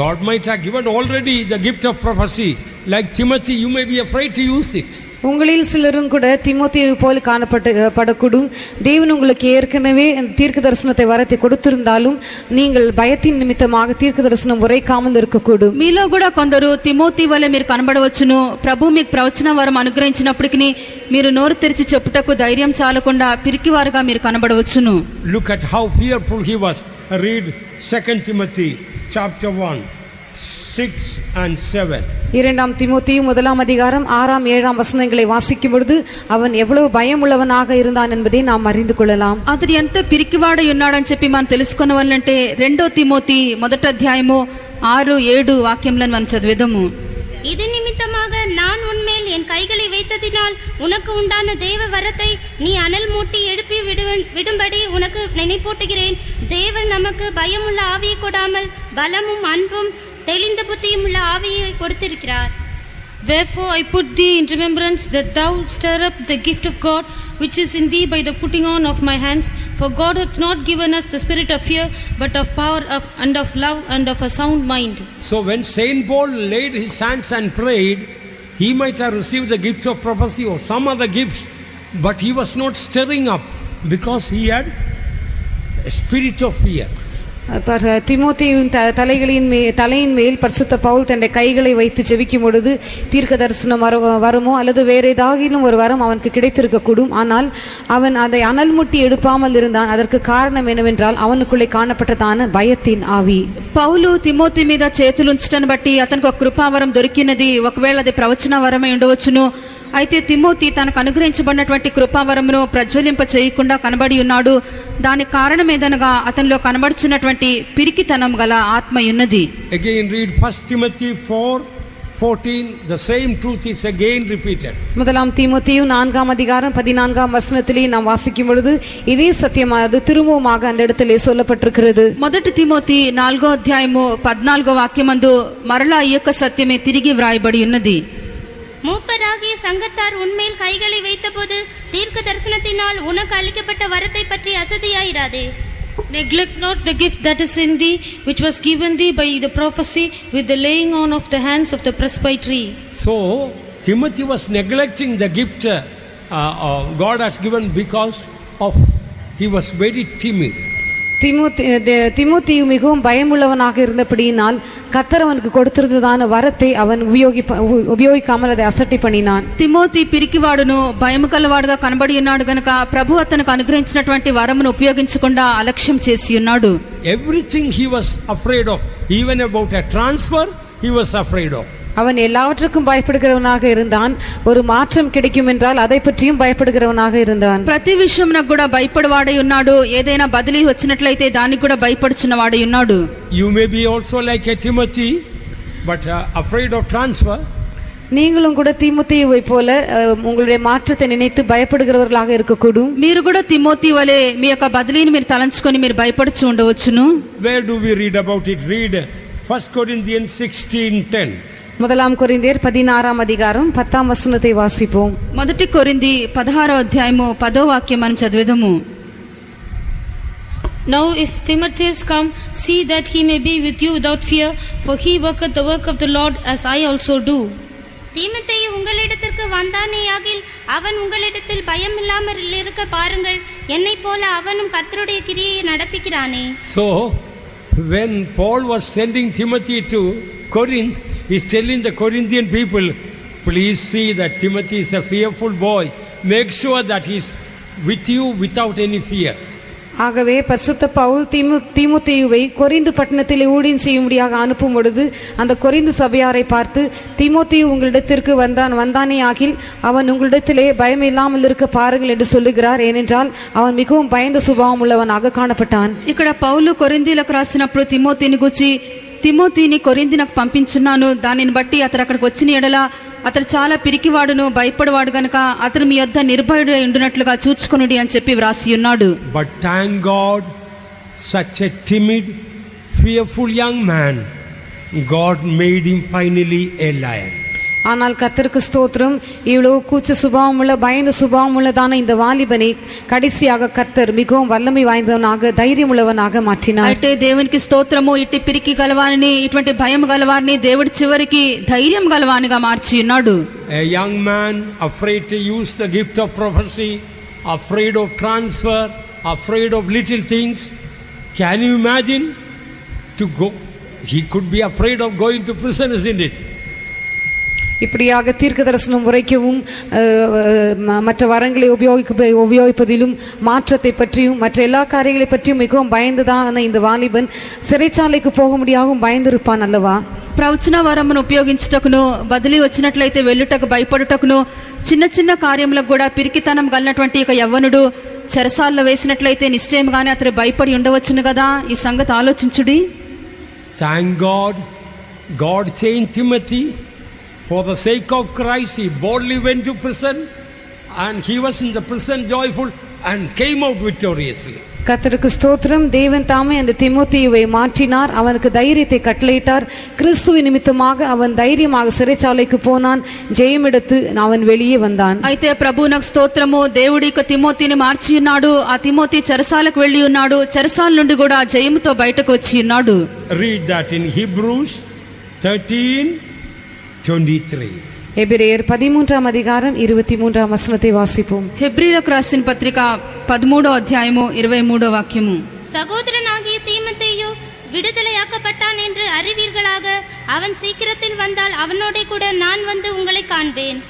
God might have given already the gift of prophecy. Like Timothy, you may be afraid to use it. உங்களில் சிலரும் கூட தீமோத்தேயு போல் காணப்படக்கூடும். தேவன் உங்களுக்கு ஏற்கனவே தீர்க்க தரிசனத்தை வரத்தை கொடுத்திருந்தாலும் நீங்கள் பயத்தின் நிமித்தமாக தீர்க்க தரிசனம் உரைக்காமல் இருக்கக்கூடும். మీలో కూడా కొందరు తిమోతి వలె మీరు కనబడవచ్చును. ప్రభు మీకు ప్రవచన వరం అనుగ్రహించినప్పటికీ మీరు నోరు తెరిచి చెప్పుటకు ధైర్యం చాలకుండా పిరికివారుగా మీరు కనబడవచ్చును. Look at how fearful he was. Read 2 Timothy chapter 1, 6 and 7. 2 தீமோத்தேயு 1 அதிகாரம் 6, 7 வசனங்களை வாசிக்கும் பொழுது அவன் எவ்வளவு பயம் உள்ளவனாக இருந்தான் என்பதை நாம் அறிந்து கொள்ளலாம். అతడు ఎంత పిరికివాడై ఉన్నాడని చెప్పి మనం తెలుసుకోవాలంటే 2 తిమోతి 1 అధ్యాయము 6, 7 వాక్యములను మనం చదివేదము. இது நிமித்தமாக நான் உன்மேல் என் கைகளை வைத்ததினால் உனக்கு உண்டான தேவ வரத்தை நீ அனல் மூட்டி எழுப்பி விடும்படி உனக்கு நினைப்பூட்டுகிறேன். தேவன் நமக்கு பயமுள்ள ஆவியை கொடாமல் பலமும் அன்பும் தெளிந்த புத்தியும் உள்ள ஆவியை கொடுத்திருக்கிறார். Wherefore I put thee in remembrance that thou stir up the gift of God which is in thee by the putting on of my hands. For God hath not given us the spirit of fear, but of power and of love and of a sound mind. So when Saint Paul laid his hands and prayed, He might have received the gift of prophecy or some other gifts, but he was not stirring up because he had a spirit of fear. தீமோத்தேயுவின் தலையின் மேல் பரிசுத்த பவுல் தன்னுடைய கைகளை வைத்து ஜெபிக்கும் பொழுது தீர்க்க தரிசனம் வருமோ அல்லது வேற ஏதாகிலும் ஒரு வரம் அவனுக்கு கிடைத்திருக்க கூடும். ஆனால் அவன் அதை அனல் முட்டி எடுப்பாமல் இருந்தான். அதற்கு காரணம் என்னவென்றால் அவனுக்குள்ளே காணப்பட்டதான பயத்தின் ఆవి. పౌలు తిమోతి మీద చేతులుంచటను బట్టి అతనికి ఒక కృపావరం దొరికినది. ఒకవేళ అది ప్రవచన వరమై ఉండవచ్చును. అయితే తిమోతి తనకు అనుగ్రహించబడినటువంటి కృపావరమును ప్రజ్వలింప చేయకుండా కనబడి ఉన్నాడు. దానికి కారణం ఏదనగా అతనిలో కనబడుచున్నటువంటి పిరికితనం గల ఆత్మ ఉన్నది. Again read 1 Timothy 4:14. The same truth is again repeated. முதலாம் தீமோத்தேயு 4ஆம் அதிகாரம் 14ஆம் வசனத்திலே நாம் வாசிக்கும் பொழுது இதே சத்தியமானது திரும்பவுமாக அந்த இடத்திலே சொல்லப்பட்டிருக்கிறது. మొదటి తిమోతి 4వ అధ్యాయము 14వ వాక్యమందు మరలా ఈ యొక్క సత్యమే తిరిగి వ్రాయబడి ఉన్నది. மூப்பராகிய சங்கத்தார் உன்மேல் கைகளை வைத்தபோது தீர்க்க தரிசனத்தினால் உனக்கு அளிக்கப்பட்ட வரத்தை பற்றி அசதியாயிராதே. Neglect not the gift that is in thee, which was given thee by the prophecy with the laying on of the hands of the presbytery. So Timothy was neglecting the gift God has given because of he was very timid. தீமோத்தேயு மிகவும் பயமுள்ளவனாக இருந்தபடியினால் கர்த்தர் அவனுக்கு கொடுத்திருந்ததான வரத்தை அவன் ఉపయోగించాமல் அதை అసட்டி பண்ணினான். Timothy పిరికివాడును భయము కలవాడుగా కనబడి ఉన్నాడు గనుక ప్రభు అతనికి అనుగ్రహించినటువంటి వరమును ఉపయోగించకుండా అలక్ష్యం చేసి ఉన్నాడు. Everything he was afraid of, even about a transfer he was afraid of. அவன் எல்லாவற்றுக்கும் பயப்படுகிறவனாக இருந்தான். ஒரு மாற்றம் கிடைக்கும் என்றால் அதை பற்றியும் பயப்படுகிறவனாக இருந்தான். ప్రతి విషయమునకు కూడా భయపడవాడై ఉన్నాడు. ఏదైనా బదిలీ వచ్చినట్లయితే దానికి కూడా భయపడుచున్నవాడై ఉన్నాడు. You may be also like a Timothy, but afraid of transfer. நீங்களும் கூட தீமோத்தேயுவை போல உங்களுடைய மாற்றத்தை நினைத்து பயப்படுகிறவர்களாக இருக்கக்கூடும். మీరు కూడా తిమోతి వలె మీ యొక్క బదిలీని మీరు తలంచుకొని మీరు భయపడుచు ఉండవచ్చును. Where do we read about it? Read 1 Corinthians 16:10. முதலாம் கொரிந்தியர் 16ஆம் அதிகாரம் 10ஆம் வசனத்தை வாசிப்போம். మొదటి కొరింథీ 16వ అధ్యాయము 10వ వాక్యం మనం చదివేదము. Now if Timotheus come, see that he may be with you without fear, for he worketh the work of the Lord as I also do. தீமோத்தேயு உங்களிடத்திற்கு வந்தானேயாகில் அவன் உங்களிடத்தில் பயம் இல்லாமல் இருக்க பாருங்கள். என்னை போல அவனும் கர்த்தருடைய கிரியை நடப்பிக்கிறானே. So when Paul was sending Timothy to Corinth, he is telling the Corinthian people, please see that Timothy is a fearful boy. Make sure that he is with you without any fear. ஆகவே பரிசுத்த Pavul தீமோத்தேயுவை Corinth பட்டணத்திலே ஊழியம் செய்யும்படியாக அனுப்பும் பொழுது அந்த Corinth சபையாரை பார்த்து, தீமோத்தேயு உங்களிடத்திற்கு வந்தானே ஆகில் அவன் உங்களிடத்திலே பயம் இல்லாமல் இருக்க பாருங்கள் என்று சொல்லுகிறார். ஏனென்றால் அவன் மிகவும் பயந்த சுபாவம் உள்ளவனாக காணப்பட்டான். ఇక్కడ పౌలు కొరింథీలకు రాసినప్పుడు తిమోతిని గురించి, తిమోతిని కొరింథీనకు పంపించున్నాను, దానిని బట్టి అతడు అక్కడికి వచ్చిన ఎడల అతడు చాలా పిరికివాడును భయపడవాడు గనుక అతడు మీ యొద్ద నిర్భయుడై ఉండునట్లుగా చూచుకొనుడి అని చెప్పి వ్రాసి ఉన్నాడు. But thank God, such a timid, fearful young man, God made him finally a lion. ஆனால் கர்த்தருக்கு ஸ்தோத்திரம், இவ்வளவு கூச்ச சுபாவம் உள்ள பயந்த சுபாவம் உள்ளதான இந்த வாலிபனை கடைசியாக கர்த்தர் மிகவும் வல்லமை வாய்ந்தவனாக தைரியம் உள்ளவனாக மாற்றினார். అంటే దేవునికి స్తోత్రము. ఇట్టి పిరికి గలవాని, ఇటువంటి భయం గలవాని దేవుడి చివరికి ధైర్యం గలవానిగా మార్చి ఉన్నాడు. A young man afraid to use the gift of prophecy, afraid of transfer, afraid of little things. Can you imagine to go? He could be afraid of going to prison, isn't it? இப்படியாக தீர்க்க தரிசனம் உரைக்கவும் மற்ற வரங்களை உபயோகிப்பதிலும் மாற்றத்தை பற்றியும் மற்ற எல்லா காரியங்களை பற்றியும் மிகவும் பயந்துதான் இந்த வாலிபன் சிறைச்சாலைக்கு போக முடியாகவும் பயந்திருப்பான் அல்லவா? ప్రవచన వరమును ఉపయోగించుటకును బదిలీ వచ్చినట్లయితే వెళ్ళుటకు భయపడుటకును చిన్న చిన్న కార్యములకు కూడా పిరికితనం గలనటువంటి ఒక యవ్వనుడు చెరసాల్లో వేసినట్లయితే నిశ్చయంగానే అతడు భయపడి ఉండవచ్చును కదా. ఈ సంగతి ఆలోచించుడి. Thank God, God changed Timothy. For the sake of Christ, he boldly went to prison, and he was in the prison joyful and came out victoriously. கர்த்தருக்கு ஸ்தோத்திரம். தேவன் தாமே அந்த தீமோத்தேயுவை மாற்றினார், அவனுக்கு தைரியத்தை கட்டளையிட்டார். கிறிஸ்துவின் நிமித்தமாக அவன் தைரியமாக சிறைச்சாலைக்கு போனான், ஜெயமெடுத்து அவன் வெளியே வந்தான். అయితే ప్రభువునకు స్తోత్రము. దేవుడు ఇక తిమోతిని మార్చి ఉన్నాడు. ఆ తిమోతి చెరసాలకు వెళ్లి ఉన్నాడు. చెరసాల నుండి కూడా జయముతో బయటకు వచ్చి ఉన్నాడు. Read that in Hebrews 13 23. எபிரேயர் 13ஆம் அதிகாரம் 23ஆம் வசனத்தை வாசிப்போம். హెబ్రీలకు రాసిన పత్రిక 13వ అధ్యాయము 23వ వాక్యము. சகோதரனாகிய தீமோத்தேயு விடுதலையாக்கப்பட்டான் என்று அறிவீர்களாக. அவன் சீக்கிரத்தில் வந்தால் அவனோட கூட நான் வந்து உங்களை காண்பேன்.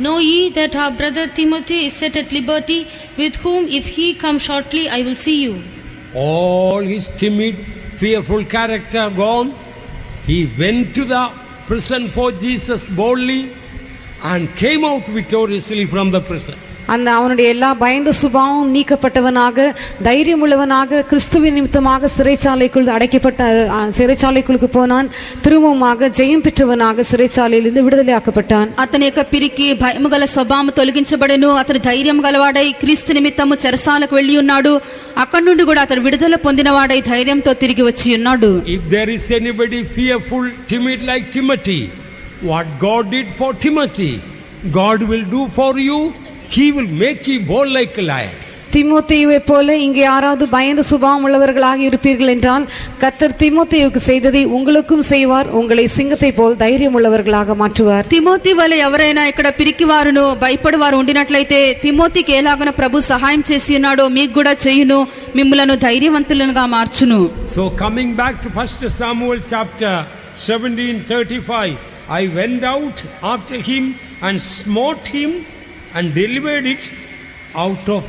Know ye that our brother Timothy is set at liberty, with whom if he come shortly I will see you. All his timid, fearful character gone, he went to the prison for Jesus boldly and came out victoriously from the prison. அந்த அவனுடைய எல்லா பயந்த சுபாவம் நீக்கப்பட்டவனாக, தைரியம் உள்ளவனாக, கிறிஸ்துவின் நிமித்தமாக சிறைச்சாலைக்குள்ளுக்கு போனான். திரும்பமாக ஜெயம் பெற்றவனாக சிறைச்சாலையிலிருந்து విడుదలయాக்கப்பட்டான். అతని యొక్క పిరికి భయము గల స్వభావము తొలగించబడెను. అతడు ధైర్యం గలవాడై క్రీస్తు నిమిత్తము చెరసాలకు వెళ్లి ఉన్నాడు. అక్కడి నుండి కూడా అతడు విడుదల పొందినవాడై ధైర్యంతో తిరిగి వచ్చి ఉన్నాడు. If there is anybody fearful, timid like Timothy, what God did for Timothy, God will do for you. He will make you bold like a lion. தீமோத்தேயுவை போல இங்கே யாராவது பயந்த சுபாவம் உள்ளவர்களாக இருப்பீர்கள் என்றால் கர்த்தர் தீமோத்தேயுவுக்கு செய்ததை உங்களுக்கும் செய்வார். உங்களை சிங்கத்தை போல் தைரியம் உள்ளவர்களாக மாற்றுவார். తిమోతి వలె ఎవరైనా ఇక్కడ పిరికివారును భయపడివారు ఉండినట్లయితే తిమోతికి ఎలాగన ప్రభు సహాయం చేసి ఉన్నాడో మీకు కూడా చేయును, మిమ్ములను ధైర్యవంతులుగా మార్చును. So coming back to 1 Samuel chapter 17:35, I went out after him and smote him and delivered it out of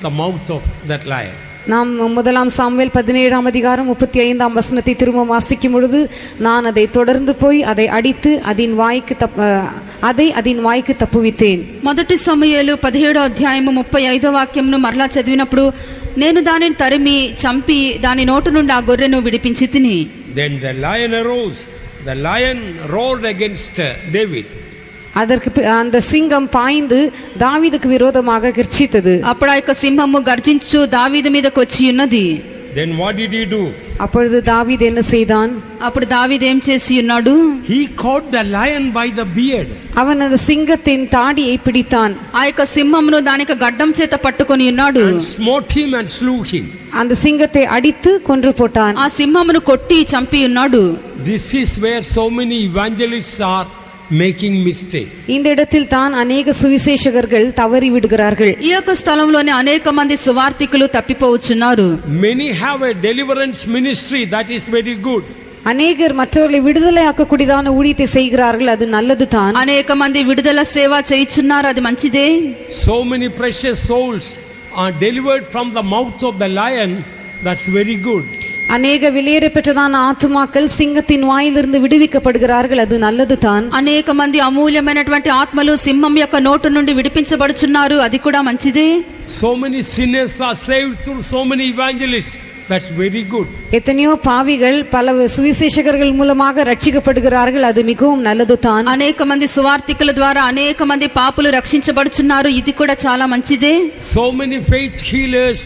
the mouth of that lion. நாம் 1 சாமுவேல் 17ஆம் அதிகாரம் 35ஆம் வசனத்தை திரும்ப வாசிக்கும் பொழுது, நான் அதை தொடர்ந்து போய் அதை அடித்து அதன் வாய்க்கு தப்புவித்தேன். మొదటి సమూయేలు 17వ అధ్యాయము 35వ వాక్యంను మరలా చదివినప్పుడు, నేను దానిని తరిమి చంపి దాని నోటి నుండి ఆ గొర్రెను విడిపించి తిని. Then the lion arose. The lion roared against David. அதற்கு அந்த சிங்கம் பாய்ந்து தாவீதுக்கு விரோதமாக கர்ச்சித்தது. అప్పుడు ఆ యొక్క సింహము గర్జించు దావీదు మీదకు వచ్చి ఉన్నది. Then what did he do? அப்பொழுது தாவீது என்ன செய்தான்? అప్పుడు దావీదు ఏం చేసి ఉన్నాడు? He caught the lion by the beard. அவன் அந்த சிங்கத்தின் தாடியை பிடித்தான். ఆ యొక్క సింహమును దానికి గడ్డం చేత పట్టుకొని ఉన్నాడు. And smote him and slew him. அந்த சிங்கத்தை அடித்து கொன்று போட்டான். ఆ సింహమును కొట్టి చంపి ఉన్నాడు. This is where so many evangelists are making mistake. இந்த இடத்தில் தான் अनेक சுவிசேஷகர்கள் தவறி விடுகிறார்கள். ఈ యొక్క స్థలంలోనే అనేక మంది సువార్థికులు తప్పిపోవచ్చున్నారు. Many have a deliverance ministry, that is very good. அநேகர் மற்றவர்களை விடுதலையாக்கக்கூடியதான ஊழியத்தை செய்கிறார்கள், அது நல்லது தான். అనేక మంది విడుదల సేవ చేయుచున్నారు, అది మంచిదే. So many precious souls are delivered from the mouth of the lion, that's very good. அநேக விலையேற பெற்றதான ஆத்துமாக்கள் சிங்கத்தின் வாயிலிருந்து விடுவிக்கப்படுகிறார்கள், அது நல்லது தான். అనేక మంది అమూల్యమైనటువంటి ఆత్మలు సింహం యొక్క నోటు నుండి విడిపించబడుచున్నారు, అది కూడా మంచిదే. So many sinners are saved through so many evangelists, that's very good. எத்தனையோ பாவிகள் பல சுவிசேஷகர்கள் மூலமாக ரட்சிக்கப்படுகிறார்கள், அது மிகவும் நல்லது தான். అనేక మంది సువార్థికుల ద్వారా అనేక మంది పాపులు రక్షించబడుచున్నారు, ఇది కూడా చాలా మంచిదే. So many faith healers,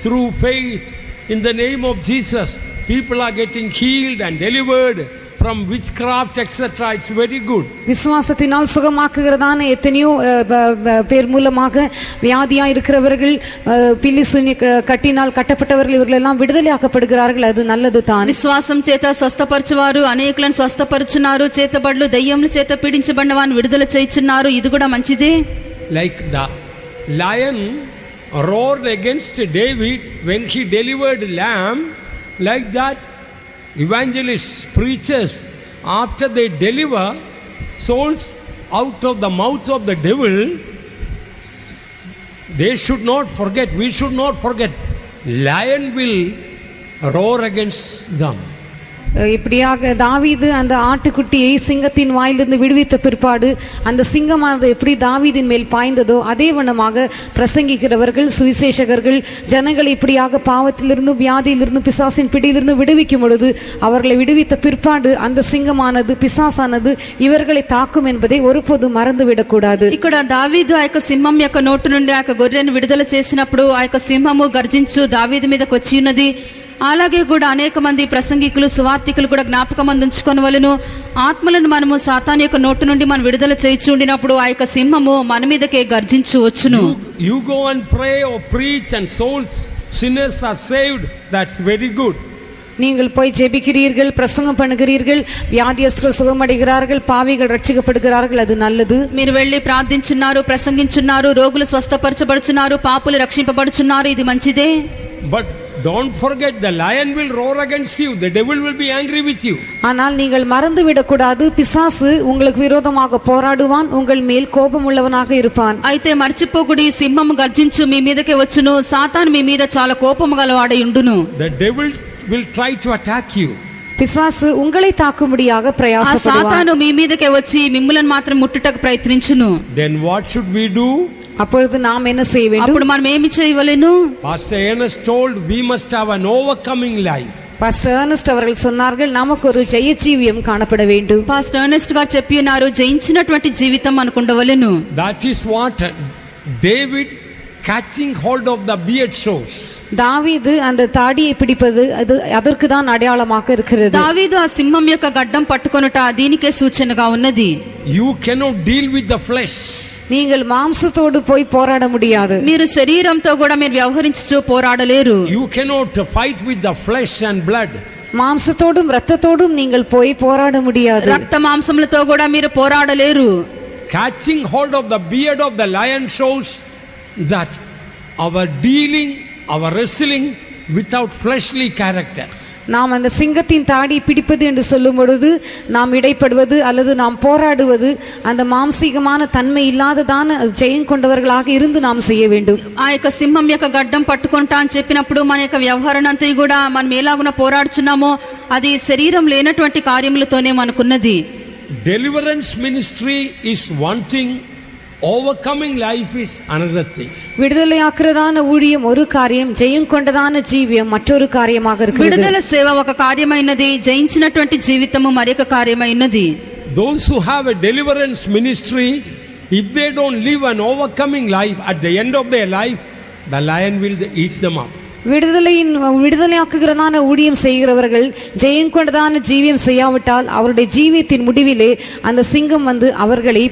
through faith in the name of Jesus, people are getting healed and delivered from witchcraft, etc. It's very good. விசுவாசத்தினால் சுகமாக்குகிறதான எத்தனையோ பேர் மூலமாக வியாதியா இருக்கிறவர்கள், பில்லிசூனிய கட்டினால் கட்டப்பட்டவர்கள், இவர்கள் எல்லாம் விடுதலையாக்கப்படுகிறார்கள், அது நல்லது தான். విశ్వాసం చేత స్వస్థపరచువారు అనేకులను స్వస్థపరచున్నారు, చేతబడులు దయ్యముల చేత పీడించబడిన వారిని విడుదల చేయుచున్నారు, ఇది కూడా మంచిదే. Like the lion roared against David when he delivered lamb, like that evangelists, preachers, after they deliver souls out of the mouth of the devil, they should not forget, we should not forget, lion will roar against them. இப்படியாக தாவீது அந்த ஆட்டுக்குட்டியை சிங்கத்தின் வாயிலிருந்து விடுவித்த பிற்பாடு அந்த சிங்கமானது எப்படி தாவீதின் மேல் பாய்ந்ததோ அதே வண்ணமாக பிரசங்கிக்கிறவர்கள், சுவிசேஷகர்கள் ஜனங்களை இப்படியாக பாவத்திலிருந்து, வியாதியிலிருந்து, பிசாசின் பிடியிலிருந்து விடுவிக்கும் பொழுது அவர்களை விடுவித்த பிற்பாடு அந்த சிங்கமானது, பிசாசானது இவர்களை தாக்கும் என்பதை ஒருபோதும் மறந்துவிடக்கூடாது. ఇక్కడ దావీదు ఆ యొక్క సింహం యొక్క నోటు నుండి ఆ యొక్క గొర్రెను విడుదల చేసినప్పుడు ఆ యొక్క సింహము గర్జించు దావీదు మీదకి వచ్చి ఉన్నది. అలాగే కూడా అనేక మంది ప్రసంగికులు, సువార్థికులు కూడా జ్ఞాపకం ఉంచుకొనవలెను. ఆత్మలను మనము సాతాను యొక్క నోటు నుండి మనం విడుదల చేయించి ఉండినప్పుడు ఆ యొక్క సింహము మన మీదకే గర్జించు వచ్చును. You go and pray or preach and souls, sinners are saved, that's very good. நீங்கள் போய் ஜெபிக்கிறீர்கள், பிரசங்கம் பண்ணுகிறீர்கள், வியாதியஸ்தர்கள் சுகமடைகிறார்கள், பாவிகள் ரட்சிக்கப்படுகிறார்கள், அது நல்லது. మీరు వెళ్లి ప్రార్థించున్నారు, ప్రసంగించున్నారు, రోగులు స్వస్థపరచబడుచున్నారు, పాపులు రక్షింపబడుచున్నారు, ఇది మంచిదే. But don't forget, the lion will roar against you, the devil will be angry with you. ஆனால் நீங்கள் மறந்துவிடக் கூடாது, பிசாசு உங்களுக்கு விரோதமாக போராடுவான், உங்கள் மேல் கோபம் உள்ளவனாக இருப்பான். అయితే మర్చిపోకుడి, సింహము గర్జించు మీ మీదకే వచ్చును, సాతాను మీ మీద చాలా కోపము గలవాడై ఉండును. The devil will try to attack you. பிசாசு உங்களை தாக்கும்படியாக ఆ பிரயாசப்படுவான். సాతాను మీ మీదకే వచ్చి మిమ్ములను మాత్రం ముట్టుటకు ప్రయత్నించును. Then what should we do? அப்பொழுது நாம் என்ன செய்ய வேண்டும்? అప్పుడు మనం ఏమి చేయవలెను? Pastor Ernest told we must have an overcoming life. Pastor Ernest அவர்கள் சொன்னார்கள், நமக்கு ஒரு ஜெய ஜீவியம் காணப்பட வேண்டும். పాస్టర్ ఎర్నెస్ట్ గారు చెప్పి ఉన్నారు, జయించినటువంటి జీవితం మనకు ఉండవలెను. That is what David catching hold of the beard shows. தாவீது அந்த தாடியை பிடிப்பது அதற்கு தான் அடையாளமாக இருக்கிறது. దావీదు ఆ సింహం యొక్క గడ్డం పట్టుకొనుట దీనికే సూచనగా ఉన్నది. You cannot deal with the flesh. நீங்கள் மாம்சத்தோடு போய் போராட முடியாது. మీరు శరీరంతో కూడా మీరు వ్యవహరించు పోరాడలేరు. You cannot fight with the flesh and blood. மாம்சத்தோடும் இரத்தத்தோடும் நீங்கள் போய் போராட முடியாது. రక్త మాంసములతో కూడా మీరు పోరాడలేరు. Catching hold of the beard of the lion shows that our dealing, our wrestling without fleshly character. நாம் அந்த சிங்கத்தின் தாடி பிடிப்பது என்று சொல்லும் பொழுது நாம் இடைப்படுவது அல்லது நாம் போராடுவது அந்த மாம்சீகமான தன்மை இல்லாததான ஜெயம் கொண்டவர்களாக இருந்து நாம் செய்ய வேண்டும். ఆ యొక్క సింహం యొక్క గడ్డం పట్టుకుంటా అని చెప్పినప్పుడు మన యొక్క వ్యవహారం అంతా కూడా మనం ఎలాగున పోరాడుచున్నామో అది శరీరం లేనటువంటి కార్యములతోనే మనకున్నది. Deliverance ministry is one thing, overcoming life is another thing. விடுதலையாக்குறதான ஊழியம் ஒரு காரியம், ஜெயம் கொண்டதான ஜீவியம் மற்றொரு காரியமாக இருக்கிறது. విడుదల సేవ ఒక కార్యమైనది, జయించినటువంటి జీవితము మరొక కార్యమైనది. Those who have a deliverance ministry, if they don't live an overcoming life, at the end of their life the lion will eat them up. விடுதலையாக்குகிறதான ஊழியம் செய்கிறவர்கள் ஜெயம் கொண்டதான ஜீவியம் செய்யாவிட்டால் அவருடைய ஜீவியத்தின் முடிவிலே அந்த சிங்கம் வந்து அவர்களை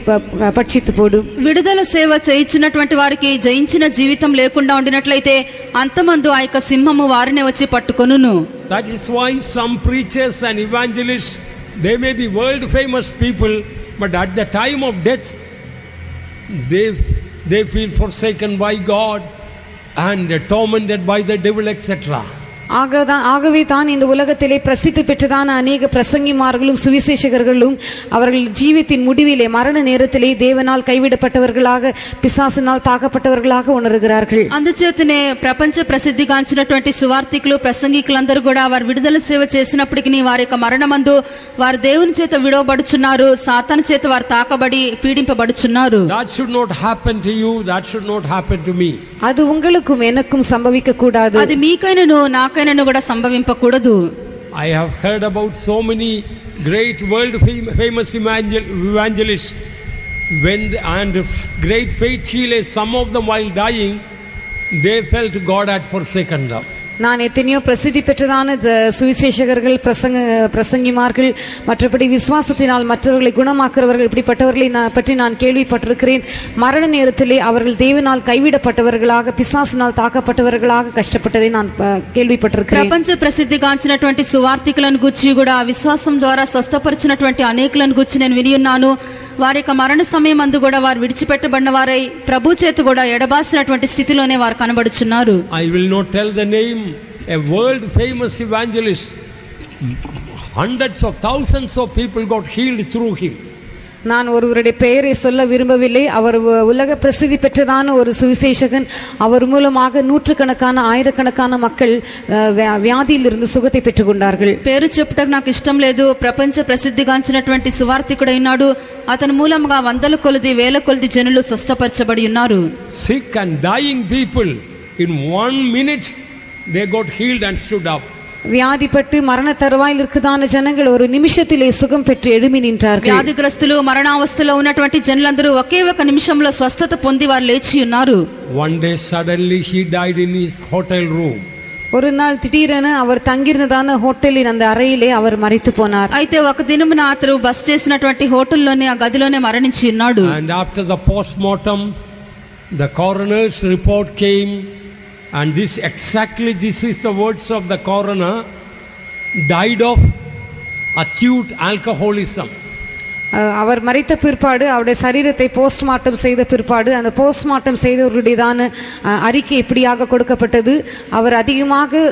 பட்சித்து போடும். విడుదల సేవ చేయించినటువంటి వారికి జయించిన జీవితం లేకుండా ఉండినట్లయితే అంతమందు ఆ యొక్క సింహము వారిని వచ్చి పట్టుకొనును. That is why some preachers and evangelists, they may be world famous people, but at the time of death they feel forsaken by God and tormented by the devil, etc. ஆகவே தான் இந்த உலகத்திலே பிரசித்தி பெற்றதான அநேக பிரசங்கிமார்களும் சுவிசேஷகர்களும் அவர்கள் ஜீவித்தின் முடிவிலே மரண நேரத்திலே தேவனால் கைவிடப்பட்டவர்களாக பிசாசினால் தாக்கப்பட்டவர்களாக உணர்கிறார்கள். అందుచేతనే ప్రపంచ ప్రసిద్ధిగాంచినటువంటి సువార్థికులు ప్రసంగికులందరూ కూడా వారు విడుదల సేవ చేసినప్పటికీ వారి యొక్క మరణమందు వారు దేవుని చేత విడవబడుచున్నారు, సాతాను చేత వారు తాకబడి పీడింపబడుచున్నారు. That should not happen to you, that should not happen to me. அது உங்களுக்கும் எனக்கும் சம்பவிக்க கூடாது. అది మీకైనను నాకైనను కూడా సంభవింపకూడదు. I have heard about so many great world famous evangelists and great faith healers. Some of them while dying they felt God had forsaken them. நான் எத்தனையோ பிரசித்தி பெற்றதான சுவிசேஷகர்கள் பிரசங்கிமார்கள் மற்றபடி விசுவாசத்தினால் மற்றவர்களை குணமாக்குறவர்கள் இப்படிப்பட்டவர்களை பற்றி நான் கேள்விப்பட்டிருக்கிறேன். மரண நேரத்திலே அவர்கள் தேவனால் கைவிடப்பட்டவர்களாக பிசாசினால் தாக்கப்பட்டவர்களாக கஷ்டப்பட்டதை நான் கேள்விப்பட்டிருக்கிறேன். ప్రపంచ ప్రసిద్ధిగాంచినటువంటి సువార్థికులను గురించి కూడా విశ్వాసం ద్వారా స్వస్థపరిచినటువంటి అనేకులను గురించి నేను విని ఉన్నాను. వారి యొక్క మరణ సమయం అందు కూడా వారు విడిచిపెట్టబడిన వారై ప్రభు చేత కూడా ఎడబాసినటువంటి స్థితిలోనే వారు కనబడుచున్నారు. I will not tell the name. A world famous evangelist, hundreds of thousands of people got healed through him. நான் ஒருவருடைய பெயரை சொல்ல விரும்பவில்லை. அவர் உலக பிரசித்தி பெற்றதான ஒரு சுவிசேஷகன். அவர் மூலமாக நூற்றுக்கணக்கான ஆயிரக்கணக்கான மக்கள் వ్యాధిயிலிருந்து సుగతి పెట్టుకున్నారు. పేరు చెప్పుటకు నాకు ఇష్టం లేదు. ప్రపంచ ప్రసిద్ధిగాంచినటువంటి సువార్థికుడైనాడు. అతని మూలంగా వందల కొలది వేల కొలది జనులు స్వస్థపరచబడి ఉన్నారు. Sick and dying people, in 1 minute they got healed and stood up. வியாதிப்பட்டு மரண தருவாயில் இருக்குதான ஜனங்கள் ஒரு நிமிஷத்திலே சுகம் பெற்று எழும்பி நின்றார்கள். వ్యాధిగ్రస్తులు మరణావస్థలో ఉన్నటువంటి జనులందరూ ఒకే ఒక నిమిషంలో స్వస్థత పొంది వారు లేచి ఉన్నారు. One day suddenly he died in his hotel room. ஒரு நாள் திடீரென அவர் தங்கியிருந்ததான ஹோட்டலின் அந்த அறையிலே அவர் மரித்து போனார். అయితే ఒక దినమున అతను బస్ చేసినటువంటి హోటల్లోనే ఆ గదిలోనే మరణించి ఉన్నాడు. And after the postmortem, the coroner's report came, and this is the words of the coroner. died of acute alcoholism. அவர் மரித்த பிற்பாடு அவருடைய சரீரத்தை போஸ்ட்மார்ட்டம் செய்த பிற்பாடு அந்த போஸ்ட்மார்ட்டம் செய்தவருடையதான அறிக்கை இப்படியாக கொடுக்கப்பட்டது. அவர் அதிகமாக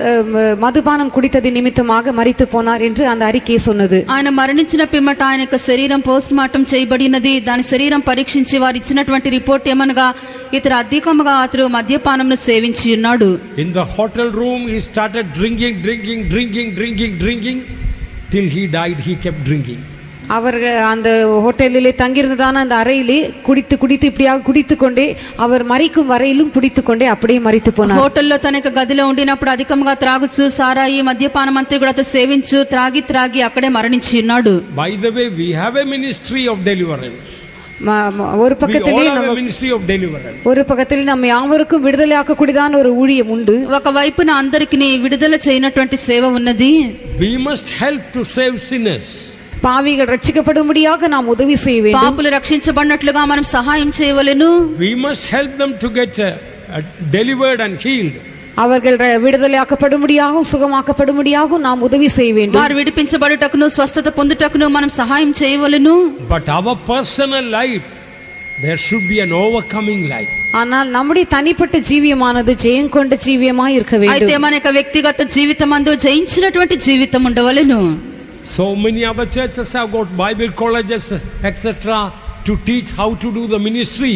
மதுபானம் குடித்தது நிமித்தமாக மரித்து போனார் என்று அந்த அறிக்கையை சொன்னது. ఆయన మరణించిన పిమ్మట ఆయనకు శరీరం పోస్ట్ మార్టం చేయబడినది. దాని శరీరం పరీక్షించి వారు ఇచ్చినటువంటి రిపోర్ట్ ఏమనగా ఇతడు అధికముగా అతడు మద్యపానంను సేవించి ఉన్నాడు. In the hotel room he started drinking till he died. He kept drinking. அவர் அந்த ஹோட்டலிலே தங்கியிருந்ததான அந்த அறையிலே குடித்து இப்படியாக குடித்துக்கொண்டே அவர் மரிக்கும் வரையிலும் குடித்துக்கொண்டே அப்படியே மரித்து போனார். హోటల్లో తన యొక్క గదిలో ఉండినప్పుడు అధికంగా త్రాగుచు సారాయి మద్యపానం అంతా కూడా అతను సేవించు త్రాగి అక్కడే మరణించి ఉన్నాడు. By the way, we have a ministry of deliverance. ஒரு பக்கத்திலே ஒரு பக்கத்தில் நம்ம யாவருக்கும் விடுதலை ஆக்கக்கூடியதான ஒரு ஊழியம் உண்டு. ఒకవైపున అందరికీ విడుదల చేయనటువంటి సేవ ఉన్నది. We must help to save sinners. பாவிகள் ரட்சிக்கப்படும்படியாக நாம் உதவி செய்ய வேண்டும். పాపులు రక్షించబడినట్లుగా మనం సహాయం చేయవలెను. We must help them to get delivered and healed. அவர்கள் விடுதலையாக்கப்படும்படியாகவும் சுகமாக்கப்படும்படியாகவும் நாம் உதவி செய்ய வேண்டும். వారు విడిపించబడుటకును స్వస్థత పొందుటకును మనం సహాయం చేయవలెను. But our personal life, there should be an overcoming life. ஆனால் நம்முடைய தனிப்பட்ட ஜீவியமானது ஜெயம் கொண்ட ஜீவியமாய் இருக்க வேண்டும். అయితే మన యొక్క వ్యక్తిగత జీవితమందు జయించినటువంటి జీవితం ఉండవలెను. So many other churches have got Bible colleges etc. to teach how to do the ministry,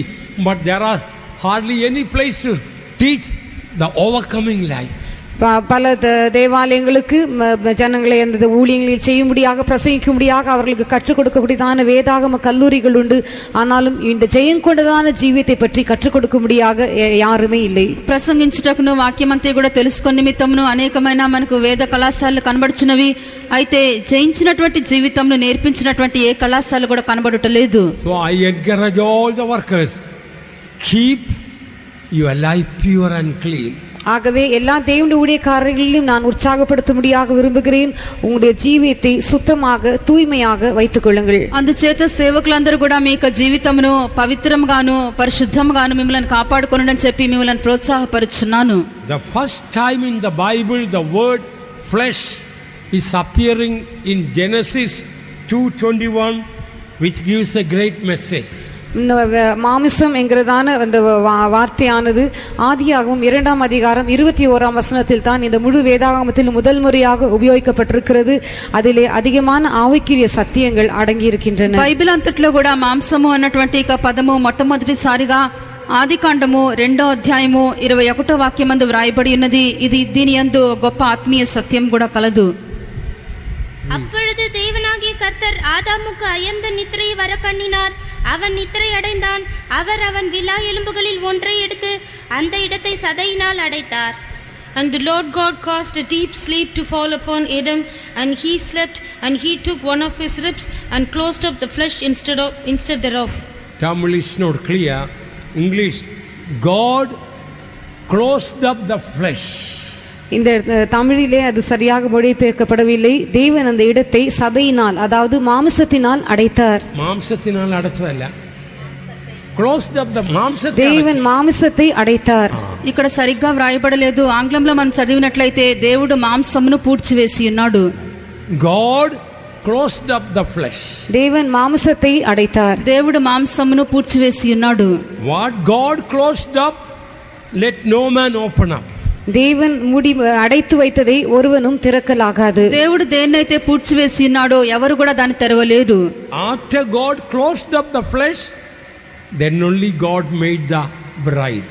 but there are hardly any place to teach the overcoming life. பல தேவாலயங்களுக்கு ஜனங்களை அந்த ஊழியங்களில் செய்யும்படியாக பிரசங்கிக்கும்படியாக அவர்களுக்கு கற்றுக் கொடுக்கக்கூடியதான வேதாகம கல்லூரிகள் உண்டு. ஆனாலும் இந்த ஜெயம் கொண்டதான ஜீவியத்தை பற்றி கற்றுக் கொடுக்கும்படியாக யாருமே இல்லை. ప్రసంగించుటకును వాక్యమంతా కూడా తెలుసుకునే నిమిత్తమును అనేకమైన మనకు వేద కళాశాలలు కనబడుచున్నవి. అయితే జయించినటువంటి జీవితంను నేర్పించినటువంటి ఏ కళాశాల కూడా కనబడటలేదు. So I encourage all the workers, keep your life pure and clean. ஆகவே எல்லா தேவனுடைய ஊழியக்காரர்களையும் நான் உற்சாகப்படுத்தும்படியாக விரும்புகிறேன். உங்களுடைய ஜீவியத்தை சுத்தமாக தூய்மையாக வைத்துக் கொள்ளுங்கள். అందుచేత సేవకులందరూ కూడా మీ యొక్క జీవితమును పవిత్రంగాను పరిశుద్ధంగాను మిమ్మల్ని కాపాడుకొనని చెప్పి మిమ్మల్ని ప్రోత్సాహపరుచున్నాను. The first time in the Bible the word flesh is appearing in Genesis 2:21, which gives a great message. இந்த மாமிசம் என்கிறதான அந்த வார்த்தையானது ஆதியாகமம் 2ஆம் அதிகாரம் 21ஆம் வசனத்தில் தான் இந்த முழு வேதாகமத்தில் முதல் முறையாக உபயோகிக்கப்பட்டிருக்கிறது. அதிலே அதிகமான ஆவிக்குரிய சத்தியங்கள் அடங்கி இருக்கின்றன. బైబిల్ అంతట్లో కూడా మాంసము అన్నటువంటి ఒక పదము మొట్టమొదటిసారిగా ఆదికాండము 2వ అధ్యాయము 21వ వాక్యమందు వ్రాయబడి ఉన్నది. ఇది దీని యందు గొప్ప ఆత్మీయ సత్యం కూడా కలదు. அப்பொழுது தேவனாகிய கர்த்தர் ஆதாமுக்கு அயர்ந்த நித்திரையை வர பண்ணினார். அவன் நித்திரை அடைந்தான். அவர் அவன் விலா எலும்புகளில் ஒன்றை எடுத்து அந்த இடத்தை சதையினால் அடைத்தார். And the Lord God caused a deep sleep to fall upon Adam, and he slept, and he took one of his ribs and closed up the flesh instead thereof. Tamil is not clear. English, God closed up the flesh. இந்த தமிழிலே அது சரியாக மொழிபெயர்க்கப்படவில்லை. தேவன் அந்த இடத்தை சதையினால் அதாவது மாம்சத்தினால் அடைத்தார். மாம்சத்தினால் அடைச்சதல்ல, closed up the மாம்சத்தை. தேவன் மாம்சத்தை அடைத்தார். ఇక్కడ సరిగ్గా వ్రాయబడలేదు. ఆంగ్లంలో మనం చదివినట్లయితే దేవుడు మాంసమును పూడ్చివేసి ఉన్నాడు. God closed up the flesh. தேவன் மாம்சத்தை அடைத்தார். దేవుడు మాంసమును పూడ్చివేసి ఉన్నాడు. What God closed up, let no man open up. தேவன் அடைத்து வைத்ததை ஒருவனும் திறக்கலாகாது. దేవుడు దేన్నైతే పూడ్చివేసి ఉన్నాడో ఎవరు కూడా దాన్ని తెరవలేరు. After God closed up the flesh, then only God made the bride.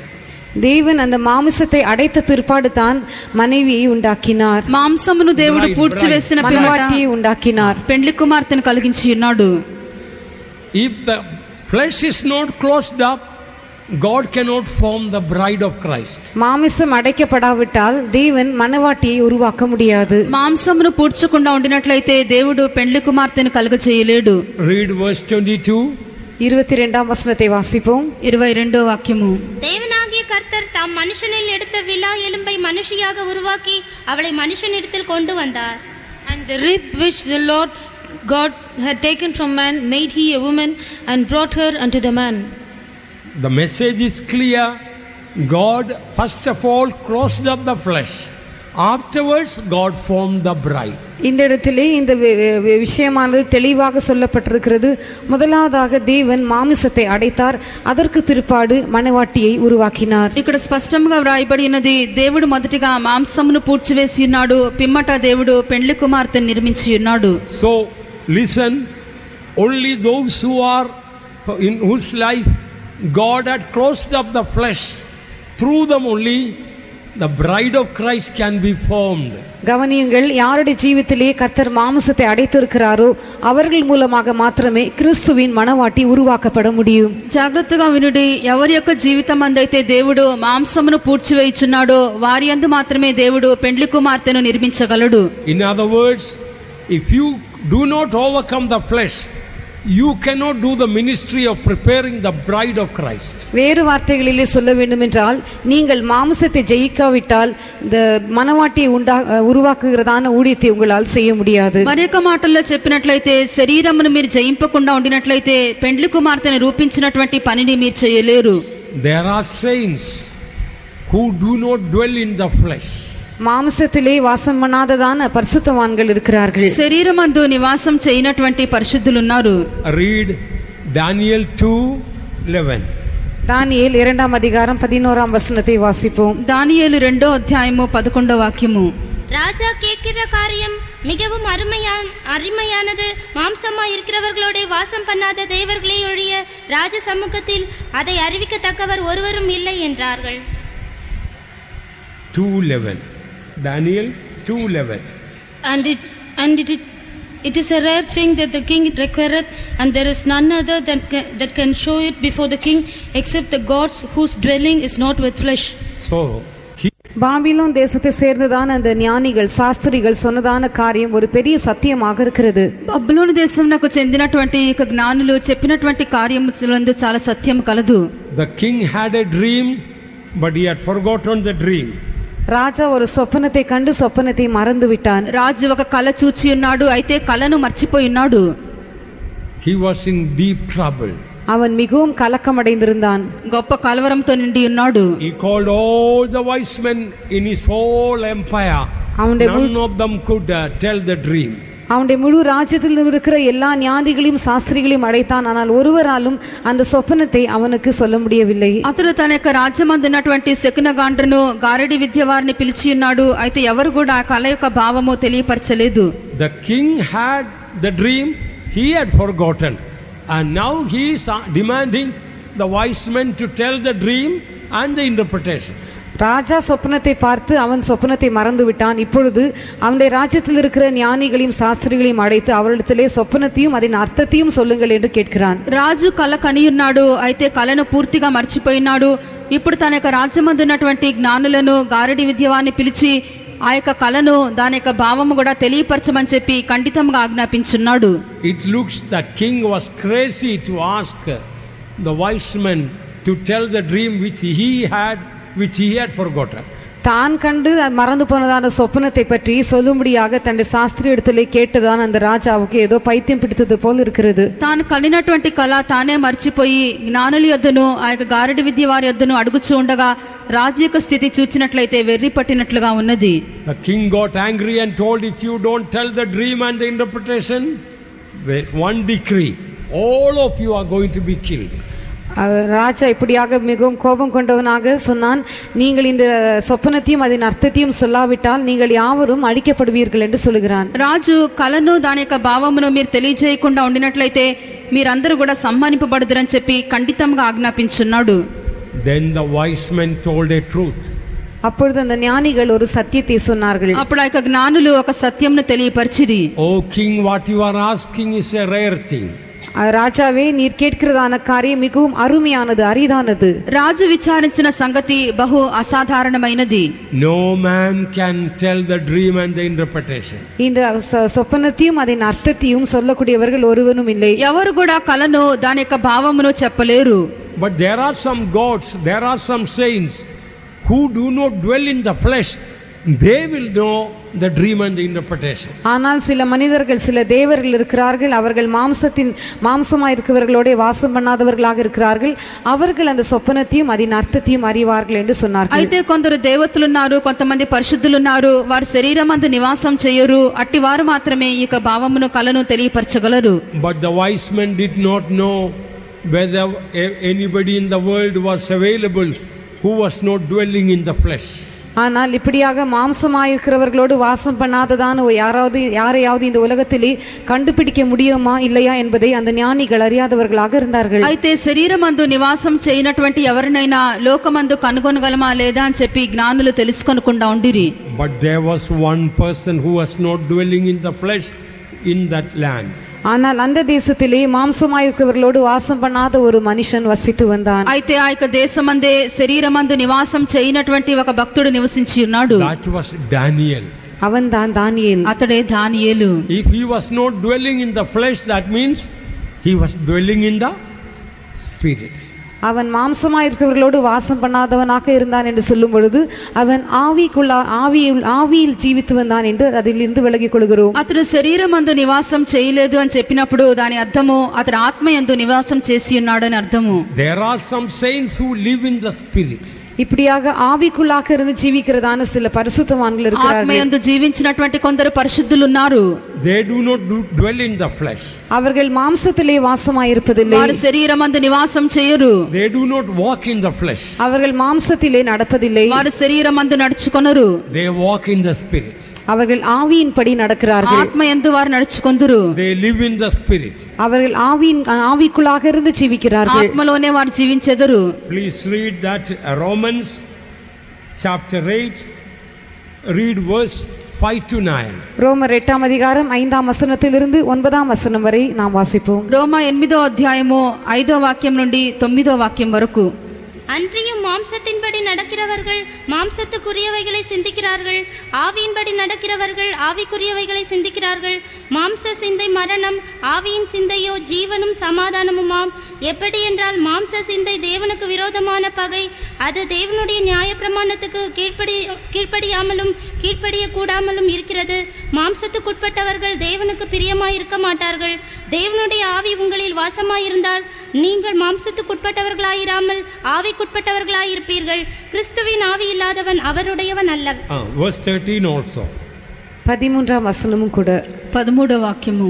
தேவன் அந்த மாம்சத்தை அடைத்த பிற்பாடு தான் மனைவியை உண்டாக்கினார். మాంసమును దేవుడు పూడ్చివేసిన மணவாட்டியை உண்டாக்கினார். పెండ్లి కుమార్తెను కలిగించి ఉన్నాడు. If the flesh is not closed up, God cannot form the bride of Christ. மாமிசம் அடைக்கப்படாவிட்டால் தேவன் மணவாட்டியை உருவாக்க முடியாது. మాంసమును పూడ్చకుండా ఉండినట్లయితే దేవుడు పెండ్లి కుమార్తెను కలుగచేయలేడు. Read verse 22. 22ஆம் வசனத்தை வாசிப்போம். 22వ వాక్యము. தேவனாகிய கர்த்தர் தாம் மனுஷனில் எடுத்த விலா எலும்பை மனுஷியாக உருவாக்கி அவளை மனுஷனிடத்தில் கொண்டு வந்தார். And the rib which the Lord God had taken from man made he a woman and brought her unto the man. The message is clear. God first of all closed up the flesh. Afterwards, God formed the bride. இந்த இடத்திலே இந்த விஷயமானது தெளிவாக சொல்லப்பட்டிருக்கிறது. முதலாவதாக தேவன் மாமிசத்தை அடைத்தார், அதற்கு பிற்பாடு மணவாட்டியை உருவாக்கினார். ఇక్కడ స్పష్టంగా వ్రాయబడినది, దేవుడు మొదటిగా మాంసమును పూడ్చివేసి ఉన్నాడు, పిమ్మట దేవుడు పెండ్లి కుమార్తెను నిర్మించి ఉన్నాడు. So, listen, only those who are in whose life God had closed up the flesh, through them only the bride of Christ can be formed. கவனியுங்கள், யாருடைய ஜீவித்திலே கர்த்தர் மாமிசத்தை அடைத்திருக்கிறாரோ அவர்கள் மூலமாக மாத்திரமே கிறிஸ்துவின் மணவாட்டி உருவாக்கப்பட முடியும். జాగ్రత్తగా వినుడి, ఎవరి యొక్క జీవితం అందైతే దేవుడు మాంసమును పూడ్చివేయుచున్నాడో వారి యందు మాత్రమే దేవుడు పెండ్లి కుమార్తెను నిర్మించగలడు. In other words, if you do not overcome the flesh, you cannot do the ministry of preparing the bride of Christ. வேறு வார்த்தைகளிலே சொல்ல வேண்டுமென்றால், நீங்கள் மாமிசத்தை ஜெயிக்காவிட்டால் இந்த மணவாட்டியை உருவாக்குகிறதான ஊழியத்தை உங்களால் செய்ய முடியாது. మరొక మాటల్లో చెప్పినట్లయితే, శరీరమును మీరు జయింపకుండా ఉండినట్లయితే పెండ్లి కుమార్తెను రూపించినటువంటి పనిని మీరు చేయలేరు. There are saints who do not dwell in the flesh. மாம்சத்திலே வாசம் பண்ணாததான பரிசுத்தவான்கள் இருக்கிறார்கள். శరీరమందు నివాసం చేయనటువంటి పరిశుద్ధులు ఉన్నారు. Read Daniel 2:11. தானியேல் 2ஆம் அதிகாரம் 11ஆம் வசனத்தை வாசிப்போம். దానియేలు 2వ అధ్యాయము 11వ వాక్యము. ராஜா கேட்கிற காரியம் மிகவும் அருமையானது. மாம்சமாய் இருக்கிறவர்களோட வாசம் பண்ணாத தேவர்களே ஒழிய ராஜ சமூகத்தில் அதை அறிவிக்கத்தக்கவர் ஒருவரும் இல்லை என்றார்கள். 2:11. Daniel 2:11. And it is a rare thing that the king requireth, and there is none other that can show it before the king except the gods whose dwelling is not with flesh. So, Babylon தேசத்தை சேர்ந்ததான அந்த ஞானிகள் சாஸ்திரிகள் சொன்னதான காரியம் ஒரு பெரிய சத்தியமாக இருக்கிறது. బబులోను దేశమునకు చెందినటువంటి జ్ఞానులు చెప్పినటువంటి కార్యములందు చాలా సత్యం కలదు. the king had a dream, but he had forgotten the dream. రాజా ஒரு சொப்பனத்தை கண்டு சொப்பனத்தை மறந்து விட்டான். రాజు ఒక కల చూచి ఉన్నాడు, అయితే కలను మర్చిపోయి ఉన్నాడు. He was in deep trouble. அவன் மிகவும் கலக்கமடைந்திருந்தான். గొప్ప కలవరంతో నిండి ఉన్నాడు. He called all the wise men in his whole empire. None of them could tell the dream. அவனுடைய முழு ராஜ்யத்தில் இருக்கிற எல்லா ஞானிகளையும் சாஸ்திரிகளையும் அழைத்தான். ஆனால் ஒருவராலும் அந்த சொப்பனத்தை அவனுக்கு சொல்ல முடியவில்லை. అతడు తన యొక్క రాజ్యమందున్నటువంటి శకునగాండ్రను గారడి విద్య వారిని పిలిచి ఉన్నాడు, అయితే ఎవరు కూడా ఆ కళ యొక్క భావము తెలియపరచలేదు. The king had the dream, he had forgotten, and now he is demanding the wise men to tell the dream and the interpretation. ராஜா சொப்பனத்தை பார்த்து அவன் சொப்பனத்தை மறந்து விட்டான். இப்பொழுது அவனுடைய ராஜ்யத்தில் இருக்கிற ஞானிகளையும் சாஸ்திரிகளையும் அழைத்து அவரிடத்திலே சொப்பனத்தையும் அதன் அர்த்தத்தையும் சொல்லுங்கள் என்று கேட்கிறான். రాజు కళ కనియున్నాడు, అయితే కళను పూర్తిగా మర్చిపోయినాడు. ఇప్పుడు తన యొక్క రాజ్యమందున్నటువంటి జ్ఞానులను గారడి విద్యవాన్ని పిలిచి ఆ యొక్క కళను దాని యొక్క భావము కూడా తెలియపరచమని చెప్పి ఖండితంగా ఆజ్ఞాపించున్నాడు. It looks that king was crazy to ask the wise men to tell the dream which he had forgotten. தான் கண்டு மறந்து போனதான சொப்பனத்தை பற்றி சொல்லும்படியாக தன்னுடைய சாஸ்திரி இடத்திலே கேட்டதான அந்த ராஜாவுக்கு ஏதோ பைத்தியம் பிடித்தது போல் இருக்கிறது. తాను కలిగినటువంటి కళ తానే మర్చిపోయి జ్ఞానుల యొద్దను ఆ యొక్క గారడి విద్య వారి యొద్దను అడుగుచూ ఉండగా రాజు యొక్క స్థితి చూచినట్లయితే వెర్రి పట్టినట్లుగా ఉన్నది. The king got angry and told, if you don't tell the dream and the interpretation, one decree, all of you are going to be killed. ராஜா இப்படியாக மிகவும் கோபம் கொண்டவனாக சொன்னான், நீங்கள் இந்த சொப்பனத்தையும் அதன் அர்த்தத்தையும் சொல்லாவிட்டால் நீங்கள் யாவரும் அழிக்கப்படுவீர்கள் என்று சொல்லுகிறான். రాజు కళను దాని యొక్క భావమును మీరు తెలియజేయకుండా ఉండినట్లయితే మీరందరూ కూడా సమ్మానింపబడుదురని చెప్పి ఖండితంగా ఆజ్ఞాపించున్నాడు. Then the wise men told a truth. அப்பொழுது அந்த ஞானிகள் ஒரு சத்தியத்தை சொன்னார்கள். అప్పుడు ఆ యొక్క జ్ఞానులు ఒక సత్యంను తెలియపరిచిరి. O king, what you are asking is a rare thing. ராஜாவே, நீர் கேட்கிறதான காரியம் மிகவும் அருமையானது, அரிதானது. రాజు విచారించిన సంగతి బహు అసాధారణమైనది. No man can tell the dream and the interpretation. இந்த சொப்பனத்தையும் அதன் அர்த்தத்தையும் சொல்லக்கூடியவர்கள் ஒருவனும் இல்லை. ఎవరు కూడా కళను దాని యొక్క భావమును చెప్పలేరు. But there are some gods, there are some saints who do not dwell in the flesh, they will know the dream and the interpretation. ஆனால் சில மனிதர்கள், சில தேவர்கள் இருக்கிறார்கள், அவர்கள் மாம்சமாய் இருக்கிறவர்களோட வாசம் பண்ணாதவர்களாக இருக்கிறார்கள், அவர்கள் அந்த சொப்பனத்தையும் அதன் அர்த்தத்தையும் அறிவார்கள் என்று சொன்னார்கள். అయితే కొందరు దేవతలున్నారు, కొంతమంది పరిశుద్ధులున్నారు, వారు శరీరమందు నివాసం చేయరు, అట్టివారు మాత్రమే ఈ యొక్క భావమును కలను తెలియపరచగలరు. But the wise men did not know whether anybody in the world was available who was not dwelling in the flesh. ஆனால் இப்படியாக மாம்சமாயிருக்கிறவர்களோடு வாசம் பண்ணாததான யாரையாவது இந்த உலகத்திலே கண்டுபிடிக்க முடியுமா இல்லையா என்பதை அந்த ஞானிகள் அறியாதவர்களாக இருந்தார்கள். అయితే శరీరమందు నివాసం చేయనటువంటి ఎవరినైనా లోకమందు కనుగొనగలమా లేదా అని చెప్పి జ్ఞానులు తెలుసుకొనకుండా ఉండిరి. But there was one person who was not dwelling in the flesh in that land. ஆனால் அந்த தேசத்திலே மாம்சமாயிருக்கிறவர்களோடு வாசம் பண்ணாத ஒரு மனுஷன் வசித்து வந்தான். అయితే ఆ యొక్క దేశమందే శరీరమందు నివాసం చేయనటువంటి ఒక భక్తుడు నివసించి ఉన్నాడు. That was Daniel. அவன்தான் தானியேல். అతడే దానియేలు. If he was not dwelling in the flesh, that means he was dwelling in the spirit. அவன் மாம்சமாயிருக்கிறவர்களோடு வாசம் பண்ணாதவனாக இருந்தான் என்று சொல்லும் பொழுது அவன் ஆவியில் ஜீவித்து வந்தான் என்று அதிலிருந்து விலகிக் கொள்கிறோம். అతడు శరీరమందు నివాసం చేయలేదు అని చెప్పినప్పుడు దాని అర్థము అతడు ఆత్మయందు నివాసం చేసి ఉన్నాడని అర్థము. There are some saints who live in the spirit. இப்படியாக ஆவிக்குள்ளாக இருந்து ஜீவிக்கிறதான சில பரிசுத்தவான்கள் இருக்கிறார்கள். ఆత్మయందు జీవించినటువంటి కొందరు పరిశుద్ధులు ఉన్నారు. They do not dwell in the flesh. அவர்கள் மாம்சத்திலே வாசமாயிருப்பதில்லை. వారు శరీరమందు నివాసం చేయరు. They do not walk in the flesh. அவர்கள் மாம்சத்திலே நடப்பதில்லை. వారు శరీరమందు నడుచుకొనరు. They walk in the spirit. அவர்கள் ஆவியின்படி நடக்கிறார்கள். ఆత్మయందు వారు నడుచుకొందురు. They live in the spirit. அவர்கள் ஆவிக்குள்ளாக இருந்து ஜீவிக்கிறார்கள். ఆత్మలోనే వారు జీవించెదరు. Please read that Romans chapter 8, read verse 5 to 9. ரோமர் 8ஆம் அதிகாரம் 5ஆம் வசனத்திலிருந்து 9ஆம் வசனம் வரை நாம் வாசிப்போம். రోమా 8వ అధ్యాయము 5వ వాక్యం నుండి 9వ వాక్యం వరకు. அன்றியும் மாம்சத்தின்படி நடக்கிறவர்கள் மாம்சத்துக்குரியவைகளை சிந்திக்கிறார்கள், ஆவியின்படி நடக்கிறவர்கள் ஆவிக்குரியவைகளை சிந்திக்கிறார்கள். மாம்ச சிந்தை மரணம், ஆவியின் சிந்தையோ ஜீவனும் சமாதானமுமாம். எப்படி என்றால் மாம்ச சிந்தை தேவனுக்கு விரோதமான பகை, அது தேவனுடைய நியாயப்பிரமாணத்துக்கு கீழ்ப்படியாமலும் கீழ்ப்படிய கூடாமலும் இருக்கிறது. மாம்சத்துக்குட்பட்டவர்கள் தேவனுக்கு பிரியமாயிருக்க மாட்டார்கள். தேவனுடைய ஆவி உங்களில் வாசமாயிருந்தால் நீங்கள் மாம்சத்துக்குட்பட்டவர்களாயிராமல் ஆவிக்குட்பட்டவர்களாயிருப்பீர்கள். கிறிஸ்துவின் ஆவி இல்லாதவன் அவருடையவன் அல்ல. Verse 13 also. 13ஆம் வசனமும் கூட. 13వ వాక్యము.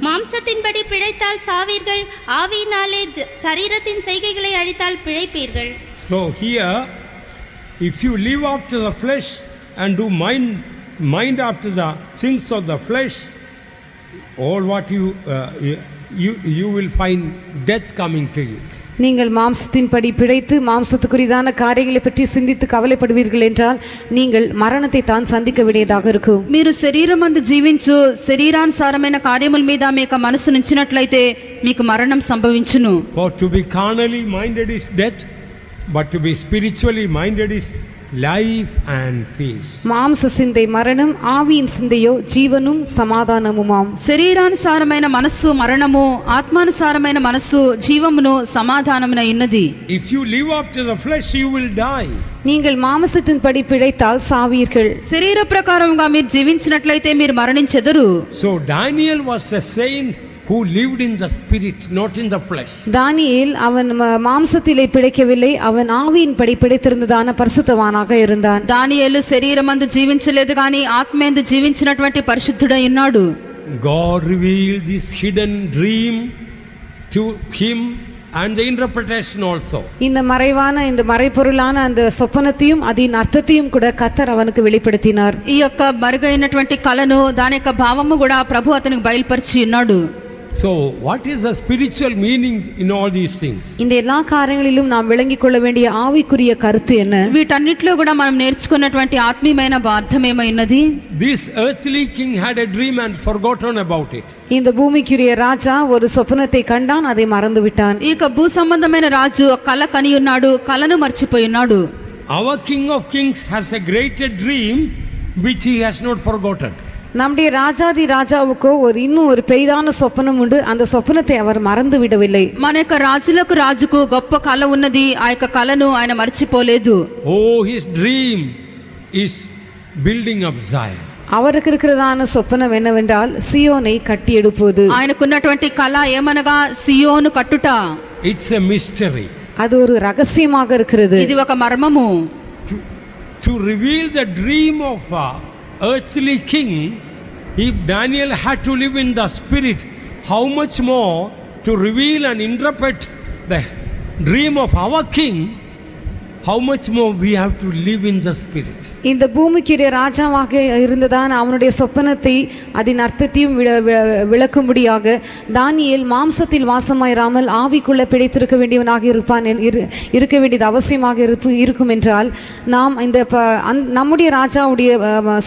மாம்சத்தின்படி பிழைத்தால் சாவீர்கள், ஆவியினாலே சரீரத்தின் செய்கைகளை அழித்தால் பிழைப்பீர்கள். So here, if you live after the flesh and do mind after the things of the flesh, all what you will find death coming to you. நீங்கள் மாம்சத்தின்படி பிழைத்து மாம்சத்துக்குரியதான காரியங்களை பற்றி சிந்தித்து கவலைப்படுவீர்கள் என்றால் நீங்கள் மரணத்தை தான் சந்திக்க வேண்டியதாக இருக்கும். మీరు శరీరమందు జీవించు శరీరానుసారమైన కార్యముల మీద మీ యొక్క మనసు నుంచినట్లయితే మీకు మరణం సంభవించును. For to be carnally minded is death, but to be spiritually minded is life and peace. மாம்ச சிந்தை மரணம், ஆவியின் சிந்தையோ ஜீவனும் சமாதானமுமாம். శరీరానుసారమైన మనస్సు మరణము, ఆత్మానుసారమైన మనస్సు జీవమును సమాధానమున ఉన్నది. If you live after the flesh, you will die. நீங்கள் மாம்சத்தின்படி பிழைத்தால் சாவீர்கள். శరీర ప్రకారంగా మీరు జీవించినట్లయితే మీరు మరణించెదరు. So Daniel was a saint who lived in the spirit, not in the flesh. தானியேல் அவன் மாம்சத்திலே பிழைக்கவில்லை, அவன் ஆவியின்படி பிழைத்திருந்ததான பரிசுத்தவானாக இருந்தான். దానియేలు శరీరమందు జీవించలేదు గాని ఆత్మయందు జీవించినటువంటి పరిశుద్ధుడై ఉన్నాడు. God revealed this hidden dream to him and the interpretation also. இந்த மறைபொருளான அந்த சொப்பனத்தையும் அதன் அர்த்தத்தையும் கூட கர்த்தர் அவனுக்கு வெளிப்படுத்தினார். ఈ యొక్క మరుగైనటువంటి కళను దాని యొక్క భావము కూడా ప్రభు అతనికి బయలుపరిచి ఉన్నాడు. So what is the spiritual meaning in all these things? இந்த எல்லா காரியங்களிலும் நாம் விளங்கிக் கொள்ள வேண்டிய ஆவிக்குரிய கருத்து என்ன? వీటన్నిటిలో కూడా మనం నేర్చుకున్నటువంటి ఆత్మీయమైన అర్థం ఏమైనది? This earthly king had a dream and forgotten about it. இந்த பூமிக்குரிய ராஜா ஒரு சொப்பனத்தை கண்டான், அதை மறந்து விட்டான். ఈ యొక్క భూ సంబంధమైన రాజు కళ కని ఉన్నాడు, కళను మర్చిపోయి ఉన్నాడు. Our king of kings has a greater dream which he has not forgotten. நம்முடைய ராஜாதி ராஜாவுக்கோ இன்னும் ஒரு பெரிதான சொப்பனம் உண்டு, அந்த சொப்பனத்தை அவர் மறந்து விடவில்லை. మన యొక్క రాజులకు రాజుకు గొప్ప కళ ఉన్నది, ఆ యొక్క కళను ఆయన మర్చిపోలేదు. Oh, his dream is building of Zion. அவருக்கு இருக்கிறதான சொப்பனம் என்னவென்றால் சியோனை கட்டி எழுப்புவது. ఆయనకున్నటువంటి కళ ఏమనగా సియోను కట్టుట. It's a mystery. அது ஒரு ரகசியமாக இருக்கிறது. ఇది ఒక మర్మము. To reveal the dream of earthly king, if Daniel had to live in the spirit, how much more to reveal and interpret the dream of our king, how much more we have to live in the spirit. இந்த பூமிக்குரிய ராஜாவாக இருந்ததான அவனுடைய சொப்பனத்தை அதன் அர்த்தத்தையும் விளக்கும்படியாக தானியேல் மாம்சத்தில் வாசமாயிராமல் ஆவிக்குள்ள பிழைத்திருக்க வேண்டியவனாக இருக்க வேண்டியது அவசியமாக இருக்கும் என்றால் நாம் இந்த நம்முடைய ராஜாவுடைய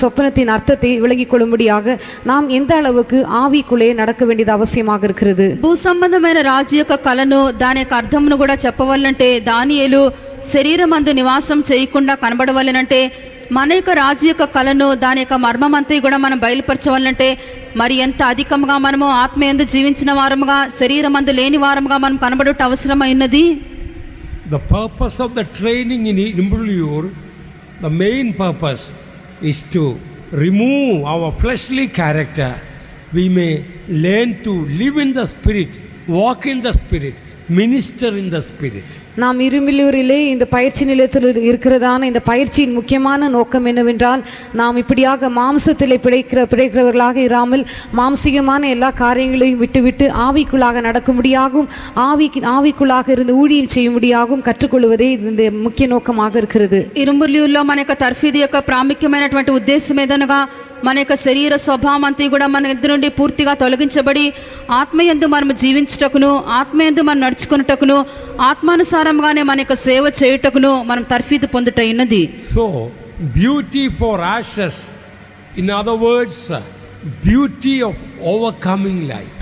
சொப்பனத்தின் அர்த்தத்தை விளங்கிக் கொள்ளும்படியாக நாம் எந்த அளவுக்கு ஆவிக்குள்ளே நடக்க வேண்டியது அவசியமாக இருக்கிறது. భూ సంబంధమైన రాజు యొక్క కలను దాని యొక్క అర్థమును కూడా చెప్పవాలంటే దానియేలు శరీరమందు నివాసం చేయకుండా కనబడవాలనంటే మన యొక్క రాజు యొక్క కళను దాని యొక్క మర్మమంతా కూడా మనం బయలుపరచవాలంటే మరి ఎంత అధికంగా మనము ఆత్మయందు జీవించిన వారముగా శరీరమందు లేని వారముగా మనం కనబడుట అవసరమైనది. The purpose of the training in Imbrulur, the main purpose is to remove our fleshly character. We may learn to live in the spirit, walk in the spirit, minister in the spirit. நாம் இருமில்லூரிலே இந்த பயிற்சி நிலையத்தில் இருக்கிறதான இந்த பயிற்சியின் முக்கியமான நோக்கம் என்னவென்றால் நாம் இப்படியாக மாம்சத்திலே பிழைக்கிறவர்களாக இராமல் மாம்சிகமான எல்லா காரியங்களையும் விட்டுவிட்டு ஆவிக்குள்ளாக நடக்கும்படியாகவும் ஆவிக்குள்ளாக இருந்து ஊழியம் செய்யும்படியாகவும் கற்றுக்கொள்வதே இந்த முக்கிய நோக்கமாக இருக்கிறது. ఇరుంబుర్లిలో మన యొక్క తర్ఫీదు యొక్క ప్రాముఖ్యమైనటువంటి ఉద్దేశం ఏదనగా మన యొక్క శరీర స్వభావం అంతా కూడా మన ఇద్దరు నుండి పూర్తిగా తొలగించబడి ఆత్మయందు మనం జీవించుటకును ఆత్మయందు మనం నడుచుకున్నటకును ఆత్మానుసారంగానే మన యొక్క సేవ చేయుటకును మనం తర్ఫీదు పొందుటైనది. So beauty for ashes, in other words, beauty of overcoming life.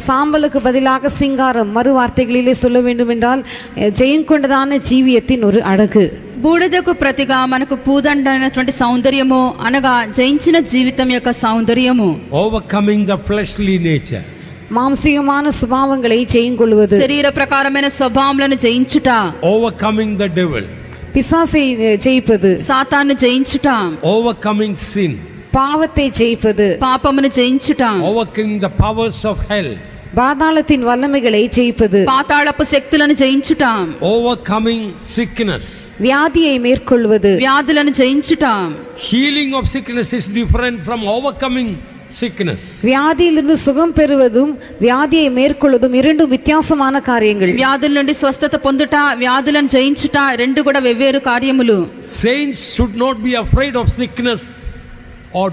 சாம்பலுக்கு பதிலாக சிங்காரம், மறு வார்த்தைகளிலே சொல்ல வேண்டும் என்றால் ஜெயம் கொண்டதான ஜீவியத்தின் ஒரு அழகு. బూడిదకు ప్రతిగా మనకు పూదండైనటువంటి సౌందర్యము అనగా జయించిన జీవితం యొక్క సౌందర్యము. Overcoming the fleshly nature. మాంసికమైన స్వభావங்களை జయం కొள்வது. శరీర ప్రకారమైన స్వభావములను జయించుట. Overcoming the devil. பிசாசை ஜெயிப்பது. సాతాను జయించుట. Overcoming sin. பாவத்தை ஜெயிப்பது. పాపమును జయించుట. Overcoming the powers of hell. பாதாளத்தின் வல்லமைகளை ஜெயிப்பது. పాతాళపు శక్తులను జయించుట. Overcoming sickness. வியாதியை மேற்கொள்வது. వ్యాధులను జయించుట. Healing of sickness is different from overcoming sickness. வியாதியிலிருந்து சுகம் பெறுவதும் வியாதியை மேற்கொள்வதும் இரண்டும் வித்தியாசமான காரியங்கள். వ్యాధుల నుండి స్వస్థత పొందుట, వ్యాధులను జయించుట రెండు కూడా వెవ్వేరు కార్యములు. Saints should not be afraid of sickness or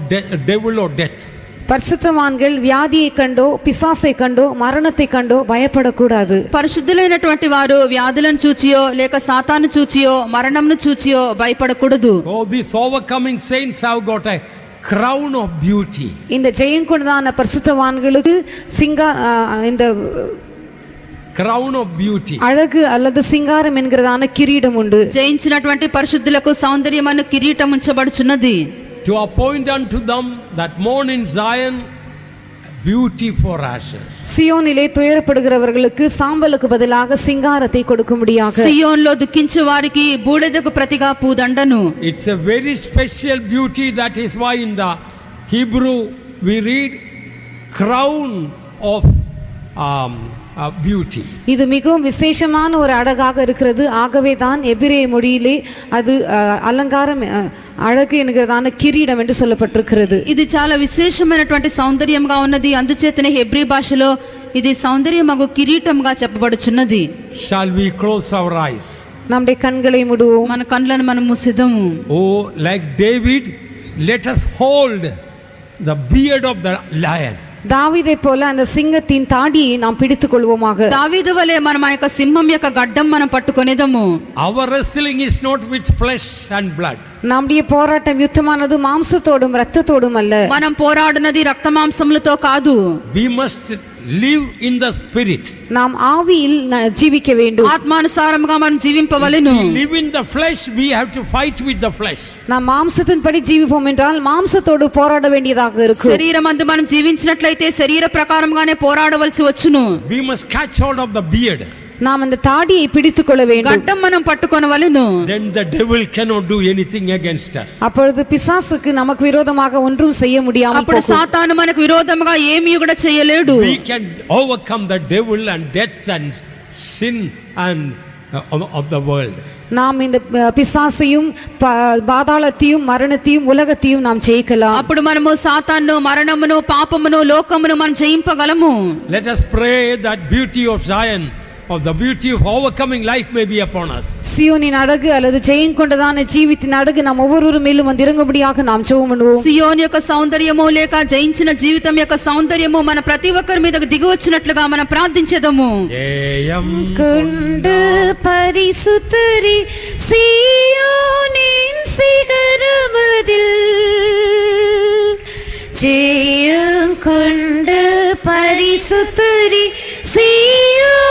devil or death. பரிசுத்தவான்கள் வியாதியை கண்டோ பிசாசை கண்டோ மரணத்தை கண்டோ பயப்படக்கூடாது. పరిశుద్ధులైనటువంటి వారు వ్యాధులను చూచియో లేక సాతాను చూచియో మరణంను చూచియో భయపడకూడదు. Oh, these overcoming saints have got a crown of beauty. இந்த ஜெயம் கொண்டதான பரிசுத்தவான்களுக்கு இந்த crown of beauty, அழகு அல்லது சிங்காரம் என்கிறதான கிரீடம் உண்டு. జయించినటువంటి పరిశుద్ధులకు సౌందర్యమను కిరీటం ఉంచబడుచున్నది. To appoint unto them that mourn in Zion beauty for ashes. சியோனிலே துயரப்படுகிறவர்களுக்கு சாம்பலுக்கு பதிலாக சிங்காரத்தை கொடுக்கும்படியாக. సియోన్లో దుఃఖించు వారికి బూడిదకు ప్రతిగా పూదండను. It's a very special beauty. That is why in the Hebrew we read crown of beauty. இது மிகவும் விசேஷமான ஒரு அழகாக இருக்கிறது. ஆகவே தான் எபிரேய மொழியிலே அது அலங்காரம் అழகு ఎన్கிறதான కిరీటం என்று சொல்லப்பட்டிருக்கிறது. ఇది చాలా విశేషమైనటువంటి సౌందర్యంగా ఉన్నది. అందుచేతనే హెబ్రీ భాషలో ఇది సౌందర్యమగు కిరీటంగా చెప్పబడుచున్నది. Shall we close our eyes? நம்முடைய கண்களை மூடுவோம். మన కళ్ళను మనం మూసిదము. Oh, like David, let us hold the beard of the lion. దావీదే పోల அந்த సింగத்தின் தாடியை நாம் பிடித்துக் கொள்வோமாக. దావీదు వలె మనం ఆ యొక్క సింహం యొక్క గడ్డం మనం పట్టుకొనేదము. Our wrestling is not with flesh and blood. நம்முடைய போராட்டம் யுத்தமானது மாம்சத்தோடும் இரத்தத்தோடும் அல்ல. మనం పోరాడునది రక్త మాంసములతో కాదు. We must live in the spirit. நாம் ஆவியில் ஜீவிக்க வேண்டும். ఆత్మానుసారముగా మనం జీవింపవలెను. If we live in the flesh, we have to fight with the flesh. நாம் மாம்சத்தின்படி ஜீவிப்போம் என்றால் மாம்சத்தோடு போராட வேண்டியதாக இருக்கும். శరీరమందు మనం జీవించినట్లయితే శరీర ప్రకారంగానే పోరాడవలసి వచ్చును. We must catch hold of the beard. நாம் அந்த தாடியை பிடித்துக் கொள்ள வேண்டும். గడ్డం మనం పట్టుకొనవలెను. Then the devil cannot do anything against us. அப்பொழுது பிசாசுக்கு நமக்கு விரோதமாக ஒன்றும் செய்ய முடியாமல் అప్పుడు போகும். సాతాను మనకు విరోధముగా ఏమీ కూడా చేయలేడు. We can overcome the devil and death and sin and of the world. நாம் இந்த பிசாசையும் பாதாளத்தையும் மரணத்தையும் உலகத்தையும் நாம் ஜெயிக்கலாம். అప్పుడు మనము సాతాను మరణమును పాపమును లోకమును మనం జయింపగలము. Let us pray that beauty of Zion, of the beauty of overcoming life may be upon us. சியோனின் அழகு அல்லது ஜெயம் கொண்டதான ஜீவித்தின் அழகு நாம் ஒவ்வொரு மேலும் வந்து இறங்கும்படியாக நாம் ஜெபம் பண்ணுவோம். సియోను యొక్క సౌందర్యము లేక జయించిన జీవితం యొక్క సౌందర్యము మన ప్రతి ఒక్కరి మీదకు దిగి వచ్చినట్లుగా మనం ప్రార్థించేదము. Jayam கொண்டு பரிசுத்தரி சியோனின் சிகரமதில் ஜெயம் கொண்டு பரிசுத்தரி சியோனின்